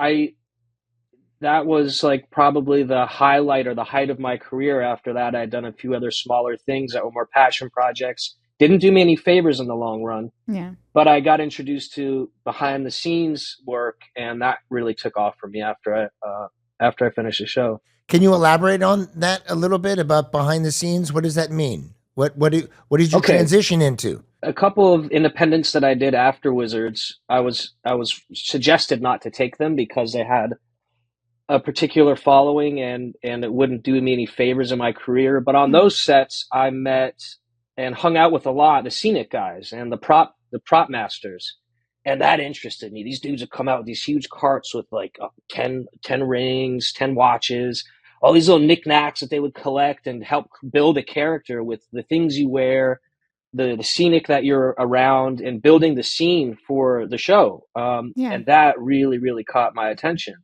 Speaker 4: that was like probably the highlight or the height of my career. After that, I'd done a few other smaller things that were more passion projects. Didn't do me any favors in the long run. Yeah. But I got introduced to behind the scenes work, and that really took off for me after I finished the show.
Speaker 2: Can you elaborate on that a little bit about behind the scenes? What does that mean? What did you transition into?
Speaker 4: A couple of independents that I did after Wizards, I was suggested not to take them because they had a particular following and it wouldn't do me any favors in my career. But on those sets, I met and hung out with a lot the scenic guys and the prop masters. And that interested me. These dudes would come out with these huge carts with like 10 rings, 10 watches, all these little knickknacks that they would collect and help build a character with the things you wear, the scenic that you're around, and building the scene for the show. And that really, really caught my attention.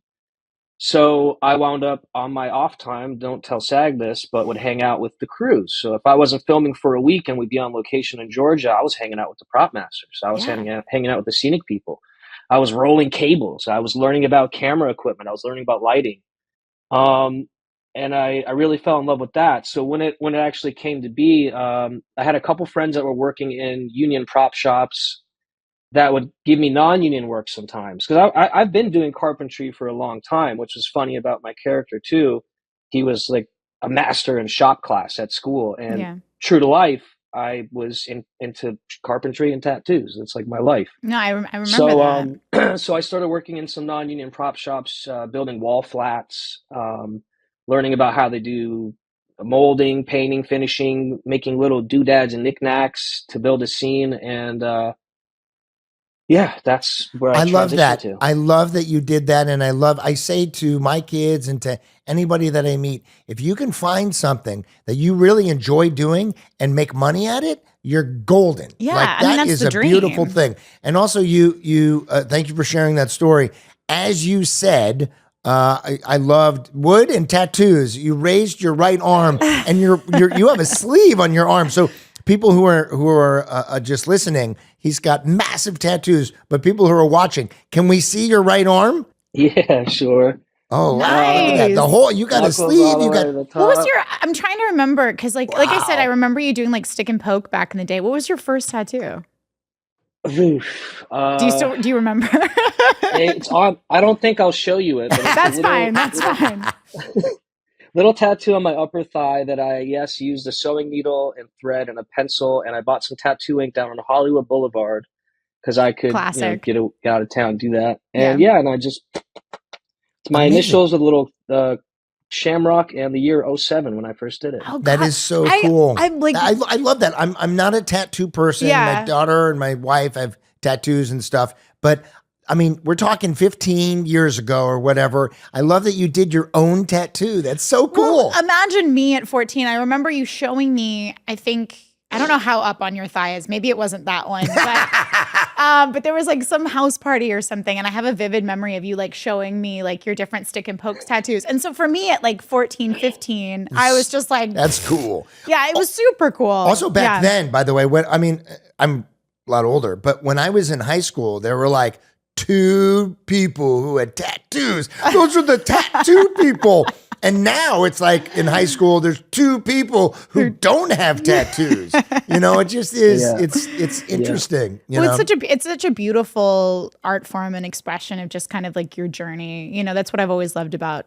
Speaker 4: So I wound up on my off time, don't tell SAG this, but would hang out with the crews. So if I wasn't filming for a week and we'd be on location in Georgia, I was hanging out with the prop masters. I was hanging out with the scenic people. I was rolling cables. I was learning about camera equipment. I was learning about lighting. And I really fell in love with that. So when it actually came to be, I had a couple friends that were working in union prop shops that would give me non-union work sometimes. Because I've been doing carpentry for a long time, which was funny about my character too. He was like a master in shop class at school. And true to life, I was into carpentry and tattoos. That's like my life.
Speaker 3: No, I remember
Speaker 4: that. So I started working in some non-union prop shops, building wall flats, learning about how they do molding, painting, finishing, making little doodads and knickknacks to build a scene. And that's where I
Speaker 2: love that.
Speaker 4: To.
Speaker 2: I love that you did that. And I say to my kids and to anybody that I meet, if you can find something that you really enjoy doing and make money at it, you're golden.
Speaker 3: Yeah,
Speaker 2: like, that is a
Speaker 3: dream.
Speaker 2: Beautiful thing. And also you thank you for sharing that story. As you said, I loved wood and tattoos. You raised your right arm and you have a sleeve on your arm. So people who are just listening, he's got massive tattoos, but people who are watching, can we see your right arm?
Speaker 4: Yeah, sure.
Speaker 2: Oh,
Speaker 3: Nice.
Speaker 2: wow. Look at that. The whole, you got a
Speaker 4: Knuckles
Speaker 2: sleeve.
Speaker 4: all the
Speaker 2: You
Speaker 4: way
Speaker 2: got,
Speaker 4: to the
Speaker 3: What was
Speaker 4: top.
Speaker 3: your, I'm trying to remember, because like I said, I
Speaker 2: Wow.
Speaker 3: remember you doing like stick and poke back in the day. What was your first tattoo?
Speaker 4: Oof.
Speaker 3: Do you remember?
Speaker 4: It's on. I don't think I'll show you it, but it's
Speaker 3: That's
Speaker 4: a
Speaker 3: fine. That's fine.
Speaker 4: little tattoo on my upper thigh that I used a sewing needle and thread and a pencil, and I bought some tattoo ink down on Hollywood Boulevard because I could
Speaker 3: Classic.
Speaker 4: get out of town and do that. And
Speaker 3: Yeah.
Speaker 4: and I just it's my
Speaker 2: Amazing.
Speaker 4: initials with a little shamrock and the year '07 when I first did it.
Speaker 3: Oh,
Speaker 2: That
Speaker 3: God.
Speaker 2: is so cool.
Speaker 3: I'm like,
Speaker 2: I love that. I'm not a tattoo person.
Speaker 3: Yeah.
Speaker 2: My daughter and my wife have tattoos and stuff, but I mean, we're talking 15 years ago or whatever. I love that you did your own tattoo. That's so cool.
Speaker 3: well, imagine me at 14. I remember you showing me, I don't know how up on your thigh is. Maybe it wasn't that one, but there was like some house party or something. And I have a vivid memory of you like showing me like your different stick and pokes tattoos. And so for me at like 14, 15, I was just like,
Speaker 2: That's cool.
Speaker 3: yeah, it was super cool.
Speaker 2: Also back then, by the way, I'm a lot older, but when I was in high school, there were like 2 people who had tattoos. Those were the tattoo people. And now it's like in high school, there's 2 people who don't have tattoos. It just is.
Speaker 4: Yeah.
Speaker 2: It's interesting.
Speaker 3: It's such a beautiful art form and expression of just kind of like your journey. That's what I've always loved about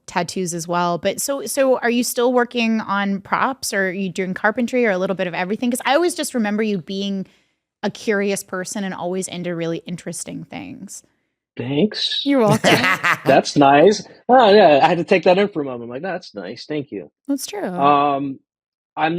Speaker 3: tattoos as well. But so are you still working on props, or are you doing carpentry, or a little bit of everything? Because I always just remember you being a curious person and always into really interesting things.
Speaker 4: Thanks.
Speaker 3: You're welcome.
Speaker 4: That's nice. Oh yeah, I had to take that in for a moment. I'm like, that's nice. Thank you.
Speaker 3: That's true.
Speaker 4: I'm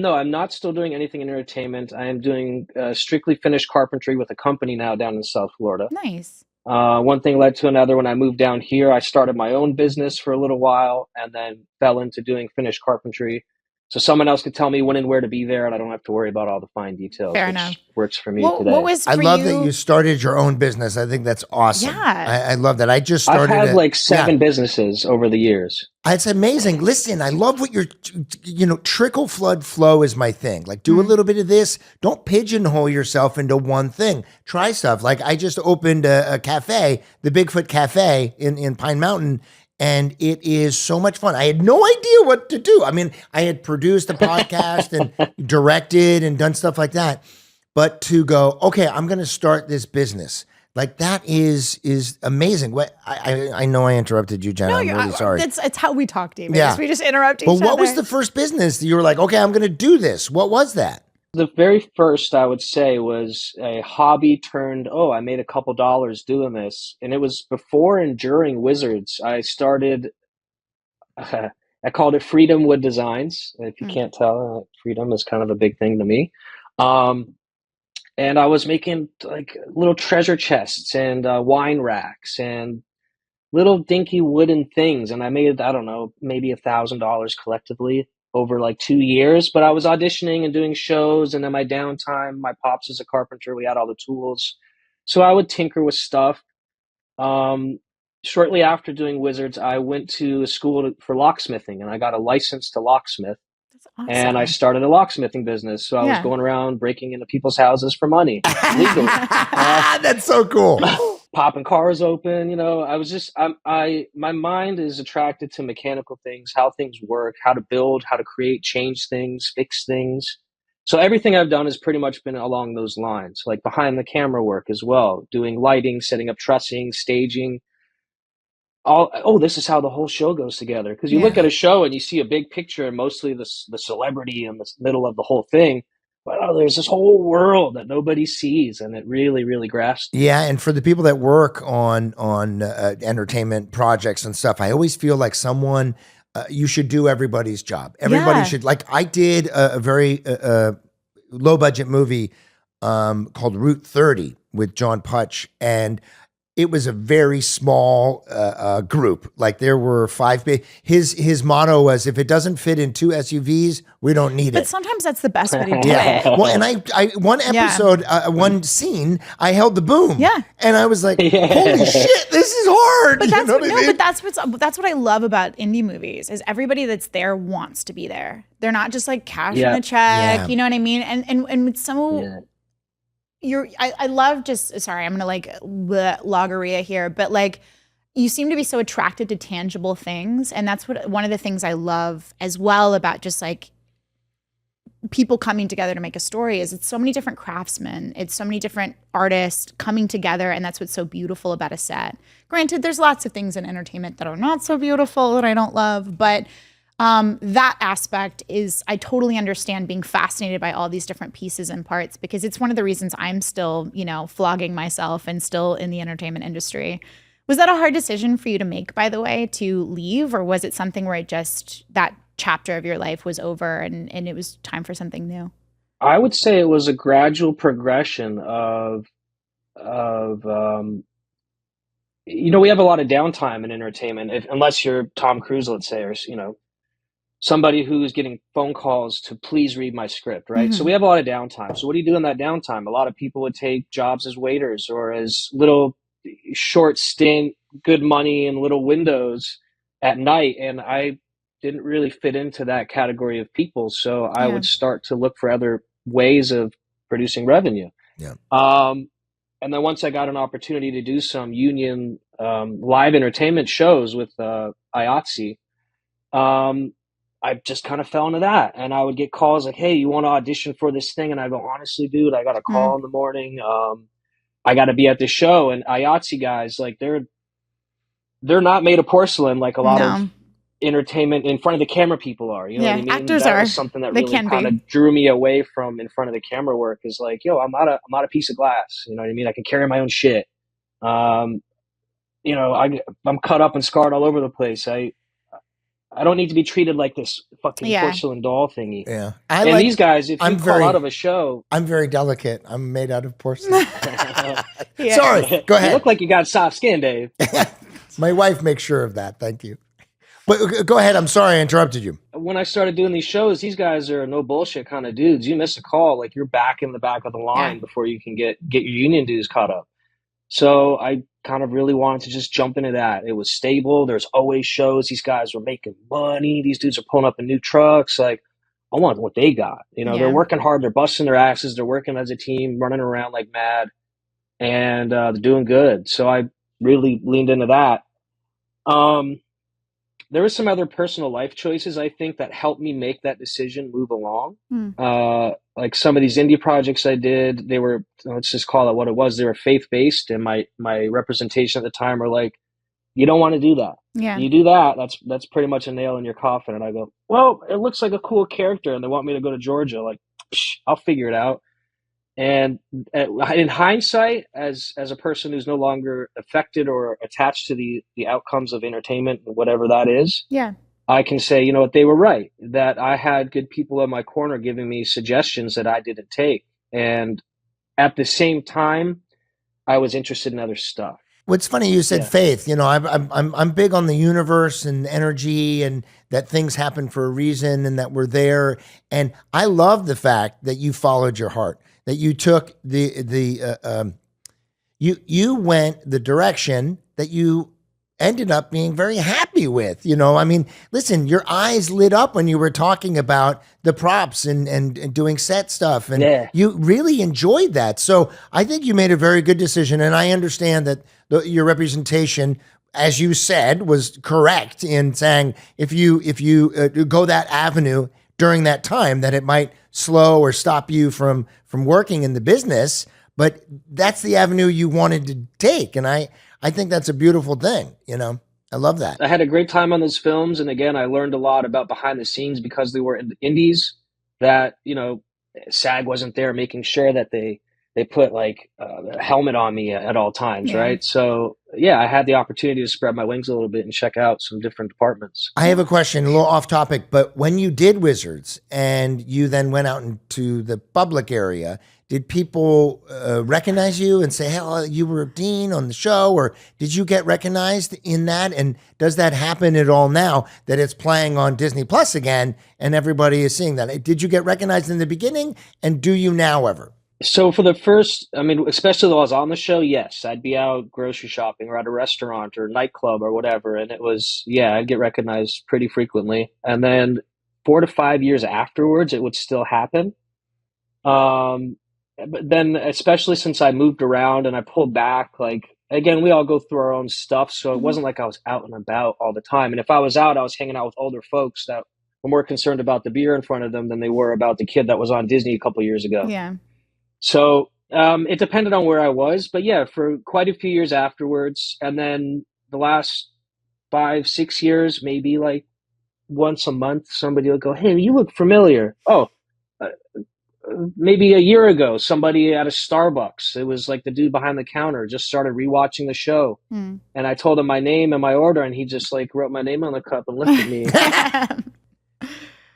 Speaker 4: not still doing anything in entertainment. I am doing strictly finished carpentry with a company now down in South Florida.
Speaker 3: Nice.
Speaker 4: One thing led to another. When I moved down here, I started my own business for a little while and then fell into doing finished carpentry. So someone else could tell me when and where to be there, and I don't have to worry about all the fine details.
Speaker 3: Fair
Speaker 4: which
Speaker 3: enough.
Speaker 4: Works for me today.
Speaker 3: What was
Speaker 2: I
Speaker 3: for
Speaker 2: love
Speaker 3: you?
Speaker 2: that you started your own business. I think that's awesome.
Speaker 3: Yeah.
Speaker 2: I love that. I just
Speaker 4: I've
Speaker 2: started.
Speaker 4: had like 7 businesses over the years.
Speaker 2: It's amazing. Listen, I love what trickle flow is my thing. Like do a little bit of this. Don't pigeonhole yourself into one thing. Try stuff. Like I just opened a cafe, the Bigfoot Cafe in Pine Mountain. And it is so much fun. I had no idea what to do. I mean, I had produced a podcast and directed and done stuff like that. But to go, okay, I'm going to start this business. Like that is amazing. What I know I interrupted you, Jenna. I'm really sorry.
Speaker 3: It's how we talk, David.
Speaker 2: Yeah.
Speaker 3: We just interrupt each
Speaker 2: But
Speaker 3: other.
Speaker 2: what was the first business that you were like, okay, I'm going to do this? What was that?
Speaker 4: The very first, I would say, was a hobby turned, I made a couple dollars doing this. And it was before and during Wizards. I started, I called it Freedom Wood Designs. If you can't tell, freedom is kind of a big thing to me. And I was making like little treasure chests and wine racks and little dinky wooden things. And I made, I don't know, maybe $1,000 collectively over like 2 years. But I was auditioning and doing shows, and then my downtime, my pops is a carpenter, we had all the tools, so I would tinker with stuff. Shortly after doing Wizards, I went to school for locksmithing, and I got a license to locksmith.
Speaker 3: That's awesome.
Speaker 4: And I started a locksmithing business. So I was going around breaking into people's houses for money legally.
Speaker 2: That's so cool.
Speaker 4: Popping cars open, I was just, my mind is attracted to mechanical things, how things work, how to build, how to create, change things, fix things. So everything I've done has pretty much been along those lines, like behind the camera work as well, doing lighting, setting up trussing, staging. This is how the whole show goes together. Because you look at a show and you see a big picture and mostly the celebrity in the middle of the whole thing. But there's this whole world that nobody sees, and it really, really grasps.
Speaker 2: Yeah, and for the people that work on entertainment projects and stuff, I always feel like someone you should do everybody's job. Everybody should. Like I did a very low budget movie called Route 30 with John Putch, and it was a very small group. Like there were 5 big. His motto was, if it doesn't fit in 2 SUVs, we don't need it.
Speaker 3: But sometimes that's the best way to do
Speaker 2: Yeah.
Speaker 3: it.
Speaker 2: Well, and I one episode, one scene, I held the boom.
Speaker 3: Yeah.
Speaker 2: And I was like, holy shit, this is hard.
Speaker 3: But that's
Speaker 2: I mean?
Speaker 3: that's what I love about indie movies is everybody that's there wants to be there. They're not just like cashing a check.
Speaker 2: Yeah.
Speaker 3: You know what I mean? And with some I love just, sorry, I'm gonna like logorrhea here, but like you seem to be so attracted to tangible things. And that's one of the things I love as well about just like people coming together to make a story is it's so many different craftsmen. It's so many different artists coming together. And that's what's so beautiful about a set. Granted, there's lots of things in entertainment that are not so beautiful that I don't love, but that aspect is, I totally understand being fascinated by all these different pieces and parts, because it's one of the reasons I'm still, flogging myself and still in the entertainment industry. Was that a hard decision for you to make, by the way, to leave? Or was it something where that chapter of your life was over and it was time for something new?
Speaker 4: I would say it was a gradual progression we have a lot of downtime in entertainment, unless you're Tom Cruise, let's say, or, somebody who's getting phone calls to please read my script, right?
Speaker 3: Mm-hmm.
Speaker 4: So we have a lot of downtime. So what do you do in that downtime? A lot of people would take jobs as waiters or as little short stint, good money and little windows at night. And I didn't really fit into that category of people. So I would start to look for other ways of producing revenue.
Speaker 2: Yeah.
Speaker 4: And then once I got an opportunity to do some union live entertainment shows with IATSE, I just kind of fell into that. And I would get calls like, hey, you want to audition for this thing? And I go, honestly, dude, I got a call in the morning. I got to be at the show. And IATSE guys, like they're not made of porcelain like a lot of entertainment in front of the camera people are. You know what I mean?
Speaker 3: Actors
Speaker 4: that
Speaker 3: are.
Speaker 4: was something that
Speaker 3: They
Speaker 4: really kind of drew me away from in front of the camera work is like, yo, I'm not a piece of glass. You know what I mean? I can carry my own shit. I'm cut up and scarred all over the place. I don't need to be treated like this fucking porcelain doll thingy.
Speaker 2: Yeah.
Speaker 4: These guys, if you call out of a show...
Speaker 2: I'm very delicate. I'm made out of porcelain. Sorry, go ahead.
Speaker 4: You look like you got soft skin, Dave.
Speaker 2: My wife makes sure of that. Thank you. But go ahead. I'm sorry I interrupted you.
Speaker 4: When I started doing these shows, these guys are no bullshit kind of dudes. You miss a call, like you're back in the back of the line before you can get your union dues caught up. So I kind of really wanted to just jump into that. It was stable. There's always shows. These guys were making money. These dudes are pulling up in new trucks. Like, I want what they got. They're working hard. They're busting their asses. They're working as a team, running around like mad, and they're doing good. So I really leaned into that. There were some other personal life choices, I think, that helped me make that decision move along. Like some of these indie projects I did, they were, let's just call it what it was. They were faith-based, and my representation at the time were like, you don't want to do that.
Speaker 3: Yeah.
Speaker 4: You do that, that's pretty much a nail in your coffin. And I go, well, it looks like a cool character, and they want me to go to Georgia. Like, I'll figure it out. And in hindsight, as a person who's no longer affected or attached to the outcomes of entertainment, whatever that is, I can say, you know what, they were right, that I had good people in my corner giving me suggestions that I didn't take. And at the same time, I was interested in other stuff.
Speaker 2: What's funny, you said faith. I'm big on the universe and energy, and that things happen for a reason, and that we're there. And I love the fact that you followed your heart, that you took you went the direction that you ended up being very happy with. Listen, your eyes lit up when you were talking about the props and doing set stuff, and you really enjoyed that. So I think you made a very good decision, and I understand that your representation, as you said, was correct in saying if you go that avenue during that time, that it might slow or stop you from working in the business, but that's the avenue you wanted to take, and I think that's a beautiful thing. I love that.
Speaker 4: I had a great time on those films. And again, I learned a lot about behind the scenes because they were in the indies, that, SAG wasn't there making sure that they put like a helmet on me at all times. Right. So I had the opportunity to spread my wings a little bit and check out some different departments.
Speaker 2: I have a question, a little off topic, but when you did Wizards and you then went out into the public area, did people recognize you and say, "Hey, you were Dean on the show," or did you get recognized in that? And does that happen at all now that it's playing on Disney Plus again and everybody is seeing that? Did you get recognized in the beginning, and do you now ever?
Speaker 4: So for the first, especially while I was on the show, yes, I'd be out grocery shopping or at a restaurant or nightclub or whatever, and it was, I'd get recognized pretty frequently. And then 4 to 5 years afterwards, it would still happen. But then, especially since I moved around and I pulled back, like again, we all go through our own stuff. So it wasn't like I was out and about all the time. And if I was out, I was hanging out with older folks that were more concerned about the beer in front of them than they were about the kid that was on Disney a couple of years ago.
Speaker 3: Yeah.
Speaker 4: So it depended on where I was. But yeah, for quite a few years afterwards. And then the last 5-6 years, maybe like once a month, somebody will go, "Hey, you look familiar." Oh, maybe a year ago, somebody at a Starbucks, it was like the dude behind the counter, just started rewatching the show. And I told him my name and my order, and he just like wrote my name on the cup and looked at me.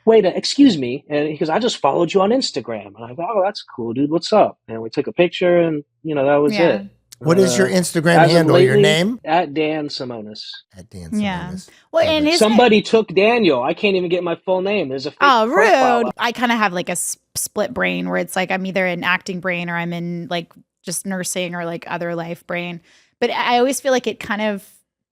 Speaker 4: Wait, excuse me. And he goes, "I just followed you on Instagram." And I go, "Oh, that's cool, dude. What's up?" And we took a picture, and that was it.
Speaker 2: What is your Instagram handle?
Speaker 4: Lately,
Speaker 2: your name?
Speaker 4: At Dan Samonas.
Speaker 2: At Dan Samonas.
Speaker 3: Yeah. Well, and
Speaker 4: somebody took Daniel. I can't even get my full name. There's a fake
Speaker 3: rude.
Speaker 4: profile.
Speaker 3: I kind of have like a split brain where it's like I'm either an acting brain or I'm in like just nursing or like other life brain. But I always feel like it kind of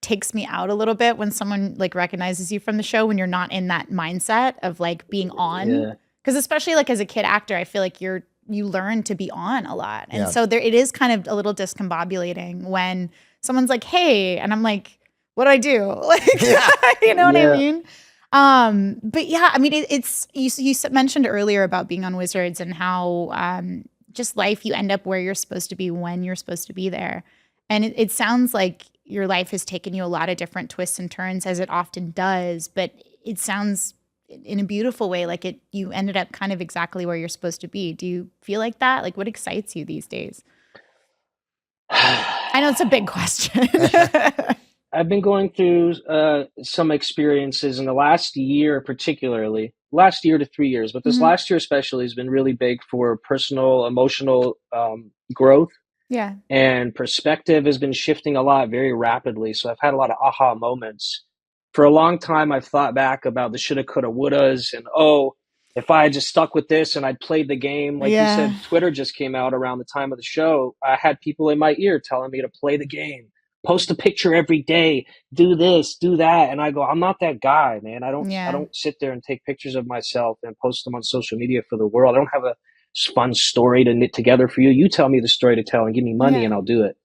Speaker 3: takes me out a little bit when someone like recognizes you from the show when you're not in that mindset of like being on. Because especially like as a kid actor, I feel like you learn to be on a lot. And so it is kind of a little discombobulating when someone's like, "Hey," and I'm like, "What do I do?" Like, you know what I mean? But yeah, I mean, it's, you mentioned earlier about being on Wizards and how just life, you end up where you're supposed to be when you're supposed to be there. And it sounds like your life has taken you a lot of different twists and turns, as it often does, but it sounds in a beautiful way like you ended up kind of exactly where you're supposed to be. Do you feel like that? Like, what excites you these days? I know it's a big question.
Speaker 4: I've been going through some experiences in the last year, particularly last year to 3 years, but this last year especially has been really big for personal, emotional growth.
Speaker 3: Yeah.
Speaker 4: And perspective has been shifting a lot very rapidly. So I've had a lot of aha moments. For a long time, I've thought back about the shoulda, coulda, wouldas, and if I had just stuck with this and I'd played the game. Like you said, Twitter just came out around the time of the show. I had people in my ear telling me to play the game, post a picture every day, do this, do that. And I go, I'm not that guy, man. I don't sit there and take pictures of myself and post them on social media for the world. I don't have a fun story to knit together for you. You tell me the story to tell and give me money and I'll do it.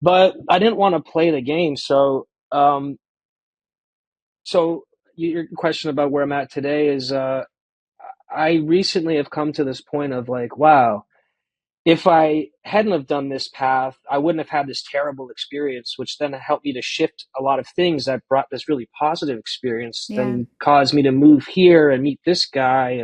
Speaker 4: But I didn't want to play the game. So your question about where I'm at today is I recently have come to this point of like, wow, if I hadn't have done this path, I wouldn't have had this terrible experience, which then helped me to shift a lot of things that brought this really positive experience, then caused me to move here and meet this guy.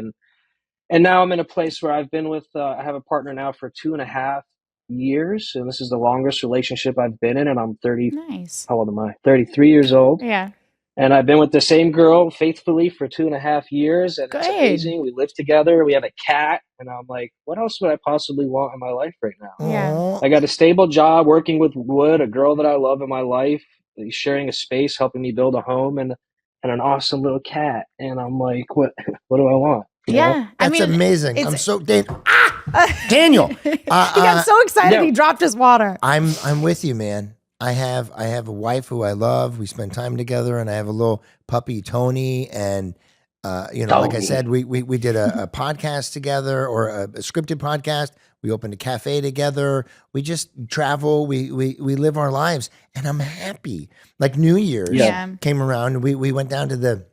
Speaker 4: And now I'm in a place where I've been with, I have a partner now for 2.5 years, and this is the longest relationship I've been in, and I'm 30.
Speaker 3: Nice.
Speaker 4: How old am I? 33 years old.
Speaker 3: Yeah.
Speaker 4: And I've been with the same girl faithfully for 2.5 years, and it's amazing. We live together. We have a cat, and I'm like, what else would I possibly want in my life right now?
Speaker 3: Yeah.
Speaker 4: I got a stable job working with wood, a girl that I love in my life, sharing a space, helping me build a home, and an awesome little cat. And I'm like, what do I want? You know?
Speaker 2: That's amazing. I'm so Daniel.
Speaker 3: He got so excited he dropped his water.
Speaker 2: I'm with you, man. I have a wife who I love. We spend time together, and I have a little puppy, Tony. And like I said, we did a podcast together, or a scripted podcast. We opened a cafe together. We just travel. We live our lives, and I'm happy. Like New Year's came around, and we went down to the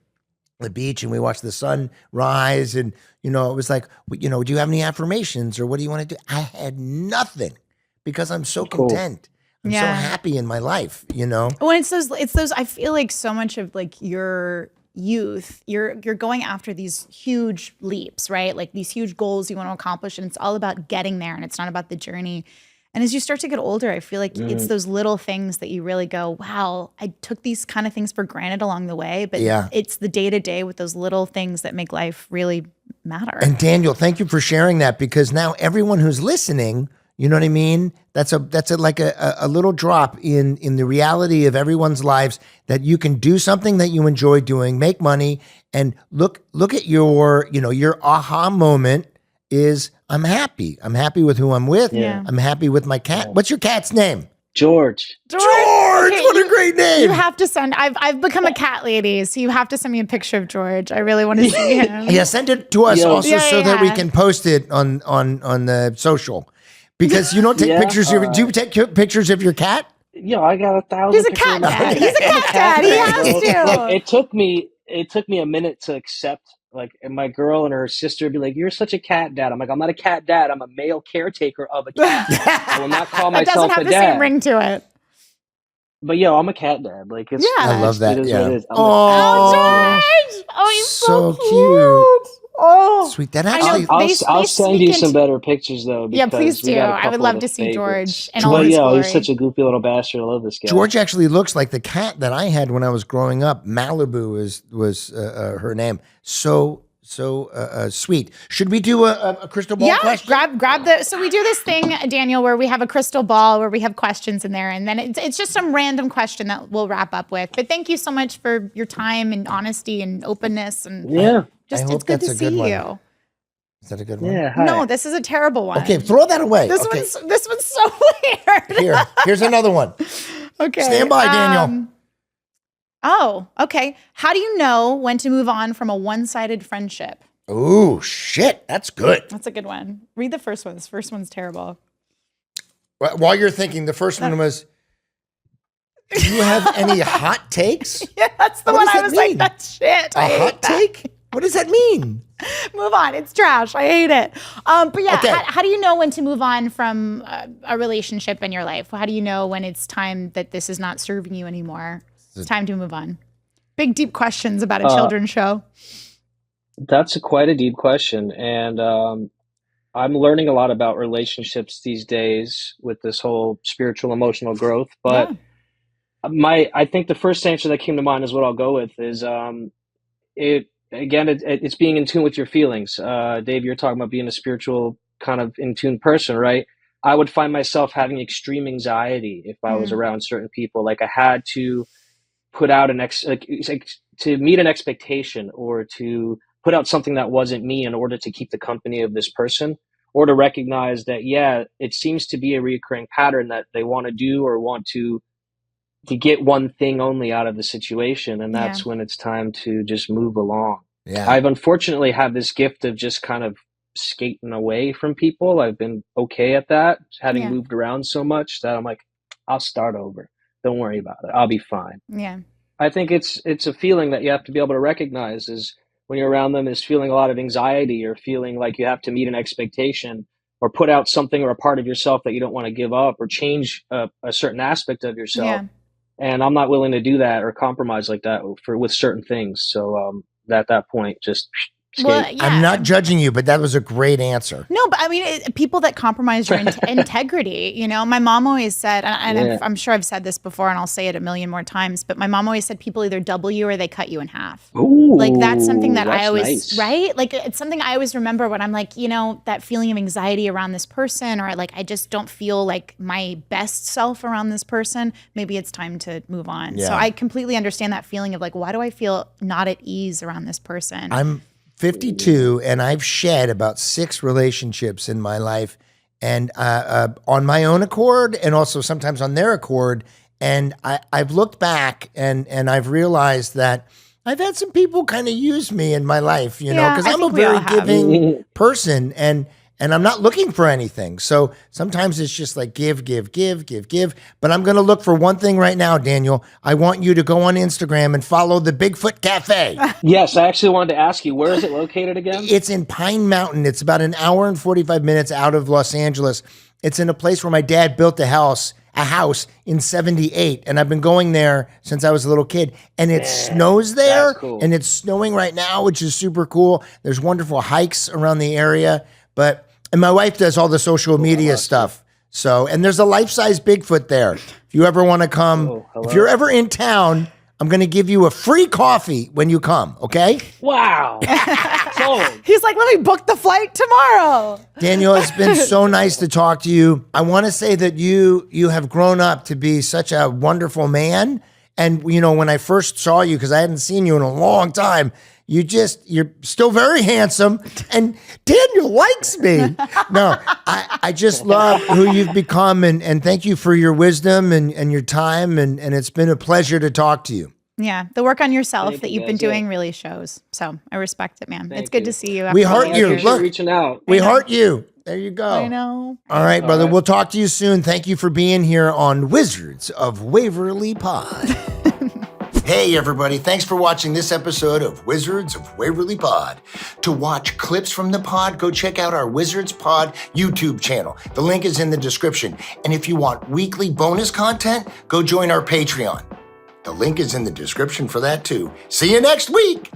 Speaker 2: beach and we watched the sun rise, and it was like, do you have any affirmations, or what do you want to do? I had nothing, because I'm so content. I'm so happy in my life, Well,
Speaker 3: it's those, I feel like so much of like your youth, you're going after these huge leaps, right? Like these huge goals you want to accomplish, and it's all about getting there, and it's not about the journey. And as you start to get older, I feel like it's those little things that you really go, wow, I took these kind of things for granted along the way, but it's the day-to-day with those little things that make life really matter.
Speaker 2: And Daniel, thank you for sharing that, because now everyone who's listening, you know what I mean? That's like a little drop in the reality of everyone's lives, that you can do something that you enjoy doing, make money, and look at your aha moment is, I'm happy. I'm happy with who I'm with.
Speaker 3: Yeah.
Speaker 2: I'm happy with my cat. What's your cat's name?
Speaker 4: George.
Speaker 2: Okay, what a great name.
Speaker 3: You have to send, I've become a cat lady, so you have to send me a picture of George. I really want to see him.
Speaker 2: Yeah, send it to us so that we can post it on the social. Because you don't take pictures of, do you take pictures of your cat?
Speaker 4: I got 1,000.
Speaker 3: He's a cat dad. He's a cat dad. He has to.
Speaker 4: Look, it took me a minute to accept. Like, and my girl and her sister would be like, "You're such a cat dad." I'm like, "I'm not a cat dad. I'm a male caretaker of a cat. I will not call
Speaker 3: It
Speaker 4: myself
Speaker 3: doesn't have
Speaker 4: a
Speaker 3: the
Speaker 4: dad."
Speaker 3: same ring to it.
Speaker 4: But I'm a cat dad. Like, it's
Speaker 3: Yeah.
Speaker 2: I love that.
Speaker 4: It is
Speaker 2: Yeah.
Speaker 4: what it is.
Speaker 3: Oh, George! Oh, he's so
Speaker 2: cute.
Speaker 3: Oh,
Speaker 2: Sweet. That
Speaker 3: I know.
Speaker 2: actually.
Speaker 4: I'll
Speaker 3: They
Speaker 4: send you
Speaker 3: sneak
Speaker 4: some
Speaker 3: into-
Speaker 4: better pictures though.
Speaker 3: Yeah,
Speaker 4: because
Speaker 3: please
Speaker 4: we
Speaker 3: do.
Speaker 4: got a
Speaker 3: I would
Speaker 4: couple
Speaker 3: love
Speaker 4: of
Speaker 3: to
Speaker 4: the
Speaker 3: see
Speaker 4: favorites.
Speaker 3: George in all his glory.
Speaker 4: He's such a goofy little bastard. I love this guy.
Speaker 2: George actually looks like the cat that I had when I was growing up. Malibu was her name. So sweet. Should we do a crystal ball question?
Speaker 3: grab the. So we do this thing, Daniel, where we have a crystal ball where we have questions in there, and then it's just some random question that we'll wrap up with. But thank you so much for your time and honesty and openness, and
Speaker 2: I hope
Speaker 3: it's good
Speaker 2: that's
Speaker 3: to
Speaker 2: a good
Speaker 3: see
Speaker 2: one.
Speaker 3: you.
Speaker 2: Is that a good one?
Speaker 4: Yeah. Hi.
Speaker 3: No, this is a terrible one.
Speaker 2: Okay, throw that away.
Speaker 3: This
Speaker 2: Okay.
Speaker 3: one's so weird.
Speaker 2: Here's another one.
Speaker 3: Okay.
Speaker 2: Stand by, Daniel.
Speaker 3: Oh, okay. How do you know when to move on from a one-sided friendship?
Speaker 2: Ooh, shit. That's good.
Speaker 3: That's a good one. Read the first one. This first one's terrible.
Speaker 2: While you're thinking, the first one was, do you have any hot takes?
Speaker 3: Yeah, that's the
Speaker 2: What
Speaker 3: one
Speaker 2: does
Speaker 3: I
Speaker 2: that
Speaker 3: was
Speaker 2: mean?
Speaker 3: like, that's shit. I
Speaker 2: A
Speaker 3: hate
Speaker 2: hot
Speaker 3: that.
Speaker 2: take? What does that mean?
Speaker 3: Move on. It's trash. I hate it. But yeah,
Speaker 2: Okay.
Speaker 3: how do you know when to move on from a relationship in your life? How do you know when it's time that this is not serving you anymore? It's time to move on. Big, deep questions about a children's show.
Speaker 4: That's quite a deep question, and I'm learning a lot about relationships these days with this whole spiritual emotional growth. But I think the first answer that came to mind is what I'll go with is it's being in tune with your feelings. Dave, you're talking about being a spiritual kind of in tune person, right? I would find myself having extreme anxiety if I was around certain people. Like I had to put out to meet an expectation or to put out something that wasn't me in order to keep the company of this person, or to recognize that, it seems to be a recurring pattern that they want to do or want to get one thing only out of the situation. And that's when it's time to just move along.
Speaker 2: Yeah.
Speaker 4: I've unfortunately had this gift of just kind of skating away from people. I've been okay at that, having moved around so much that I'm like, I'll start over. Don't worry about it. I'll be fine.
Speaker 3: Yeah.
Speaker 4: I think it's a feeling that you have to be able to recognize is when you're around them is feeling a lot of anxiety or feeling like you have to meet an expectation or put out something or a part of yourself that you don't want to give up or change a certain aspect of yourself.
Speaker 3: Yeah.
Speaker 4: And I'm not willing to do that or compromise like that with certain things. So at that point, just skate.
Speaker 3: Well, yeah.
Speaker 2: I'm not judging you, but that was a great answer.
Speaker 3: No, but I mean, people that compromise your integrity, my mom always said, and I'm sure I've said this before and I'll say it a million more times, but my mom always said people either double you or they cut you in half.
Speaker 4: Ooh,
Speaker 3: like that's something that I
Speaker 4: that's
Speaker 3: always,
Speaker 4: nice.
Speaker 3: right? Like it's something I always remember when I'm like, that feeling of anxiety around this person, or like, I just don't feel like my best self around this person. Maybe it's time to move on.
Speaker 2: Yeah.
Speaker 3: So I completely understand that feeling of like, why do I feel not at ease around this person?
Speaker 2: I'm 52 and I've shed about 6 relationships in my life, and on my own accord and also sometimes on their accord. And I've looked back and I've realized that I've had some people kind of use me in my life, because
Speaker 3: I
Speaker 2: I'm a
Speaker 3: think we all
Speaker 2: very
Speaker 3: have.
Speaker 2: giving person and I'm not looking for anything. So sometimes it's just like give. But I'm going to look for one thing right now, Daniel. I want you to go on Instagram and follow the Bigfoot Cafe.
Speaker 4: Yes, I actually wanted to ask you, where is it located again?
Speaker 2: It's in Pine Mountain. It's about an hour and 45 minutes out of Los Angeles. It's in a place where my dad built a house in 78. And I've been going there since I was a little kid. And it snows there.
Speaker 4: that's cool.
Speaker 2: And it's snowing right now, which is super cool. There's wonderful hikes around the area. And my wife does all the social media stuff. So, and there's a life-size Bigfoot there. If you ever want to come, if you're ever in town, I'm going to give you a free coffee when you come, okay?
Speaker 4: Wow. Sold.
Speaker 3: He's like, let me book the flight tomorrow.
Speaker 2: Daniel, it's been so nice to talk to you. I want to say that you have grown up to be such a wonderful man. And, when I first saw you, because I hadn't seen you in a long time, you're still very handsome, and Daniel likes me. No, I just love who you've become, and thank you for your wisdom and your time, and it's been a pleasure to talk to you.
Speaker 3: Yeah, the work on yourself
Speaker 4: Thank
Speaker 3: that
Speaker 4: you
Speaker 3: you've been
Speaker 4: guys,
Speaker 3: doing really shows. So I respect it, man.
Speaker 4: Thank
Speaker 3: It's good
Speaker 4: you.
Speaker 3: to see you.
Speaker 2: We
Speaker 3: after all
Speaker 2: heart
Speaker 3: these
Speaker 2: you.
Speaker 3: years.
Speaker 2: Look.
Speaker 4: Reaching out.
Speaker 2: We heart you. There you go.
Speaker 3: I know.
Speaker 2: All right, brother. We'll talk to you soon. Thank you for being here on Wizards of Waverly Pod. Hey, everybody. Thanks for watching this episode of Wizards of Waverly Pod. To watch clips from the pod, go check out our Wizards Pod YouTube channel. The link is in the description. And if you want weekly bonus content, go join our Patreon. The link is in the description for that, too. See you next week.